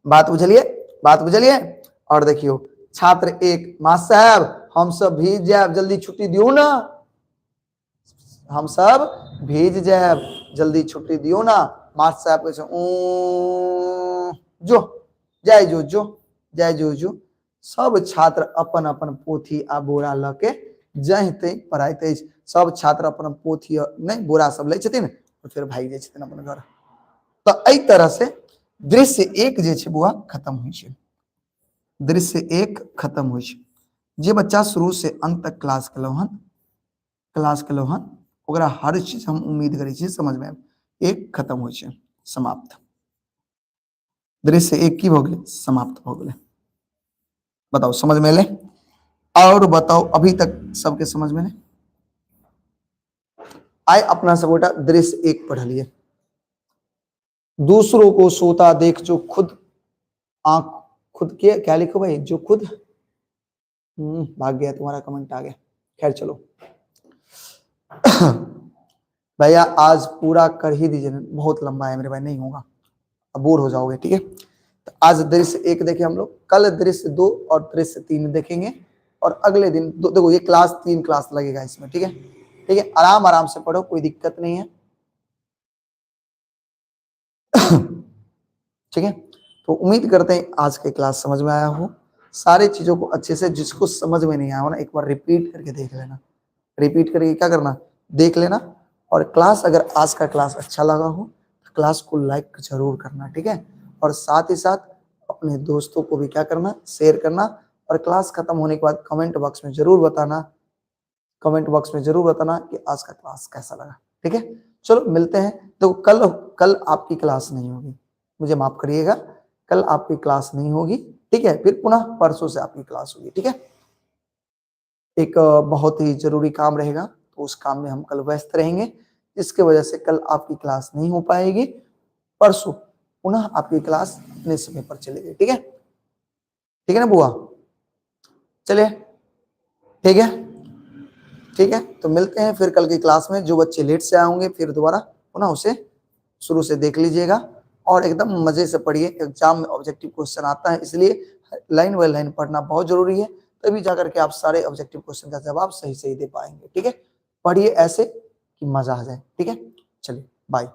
S1: बात बुझलिए, बात बुझलिए। और देखियो छात्र एक, मास्टर साहब हम सब भीज जाएब, जल्दी छुट्टी दियो ना, हम सब भीज जाएब, जल्दी छुट्टी दियो ना। मास्टर साहब कहे छे जो जाय जो जो जाय जो जो। सब छात्र अपन अपन पोथी आ बोरा ल के जहीं तहीं पढ़ाइत अछि। सब छात्र अपन पोथी नहीं बोरा सब लै छथिन और फिर भाग जाय छथिन अपन घर। तो एहि तरह से दृश्य एक जे छे बौआ खत्म होइ छे, दृश्य एक खत्म होइ छे। जे बच्चा शुरू से अंत तक क्लास केलौ हन ओकरा हर चीज हम उम्मीद करै छी समझ में आबि। एक खत्म होइ छे, समाप्त। दृश्य एक की भ गेलै, समाप्त भ गेलै। बताओ समझ में एले? और बताओ अभी तक सबके समझ में नहीं? आइ अपना सब गोटा दृश्य एक पढ़लिए। दूसरों को सोता देख जो खुद आंख खुद के क्या लिखो भाई, जो खुद भाग गया तुम्हारा कमेंट आ गया, खैर चलो। भैया आज पूरा कर ही दीजिए, बहुत लंबा है मेरे भाई, नहीं होगा, अब बोर हो जाओगे, ठीक है। तो आज दृश्य एक देखे हम लोग, कल दृश्य 2 और दृश्य 3 देखेंगे और अगले दिन देखो ये क्लास 3 क्लास लगेगा इसमें, ठीक है। ठीक है, आराम आराम से पढ़ो, कोई दिक्कत नहीं है। ठीक है, तो उम्मीद करते हैं आज की क्लास समझ में आया हो। सारी चीजों को अच्छे से, जिसको समझ में नहीं आया हो ना एक बार रिपीट करके देख लेना, रिपीट करके क्या करना, देख लेना। और क्लास अगर आज का क्लास अच्छा लगा हो तो क्लास को लाइक जरूर करना, ठीक है। और साथ ही साथ अपने दोस्तों को भी क्या करना, शेयर करना। और क्लास खत्म होने के बाद कमेंट बॉक्स में जरूर बताना, कमेंट बॉक्स में जरूर बताना कि आज का क्लास कैसा लगा, ठीक है। चलो मिलते हैं। तो कल आपकी क्लास नहीं होगी, मुझे माफ करिएगा, कल आपकी क्लास नहीं होगी, ठीक है। फिर पुनः परसों से आपकी क्लास होगी, ठीक है। एक बहुत ही जरूरी काम रहेगा तो उस काम में हम कल व्यस्त रहेंगे, इसके वजह से कल आपकी क्लास नहीं हो पाएगी। परसों पुनः आपकी क्लास अपने समय पर चलेगी, ठीक है, ठीक है ना बुआ, चलिए ठीक है, ठीक है। तो मिलते हैं फिर कल की क्लास में। जो बच्चे लेट से आए होंगे फिर दोबारा पुनः उसे शुरू से देख लीजिएगा और एकदम मजे से पढ़िए। एग्जाम में ऑब्जेक्टिव क्वेश्चन आता है, इसलिए लाइन बाय लाइन पढ़ना बहुत जरूरी है, तभी जाकर के आप सारे ऑब्जेक्टिव क्वेश्चन का जवाब सही सही दे पाएंगे, ठीक है। पढ़िए ऐसे कि मजा आ जाए, ठीक है। चलिए बाय।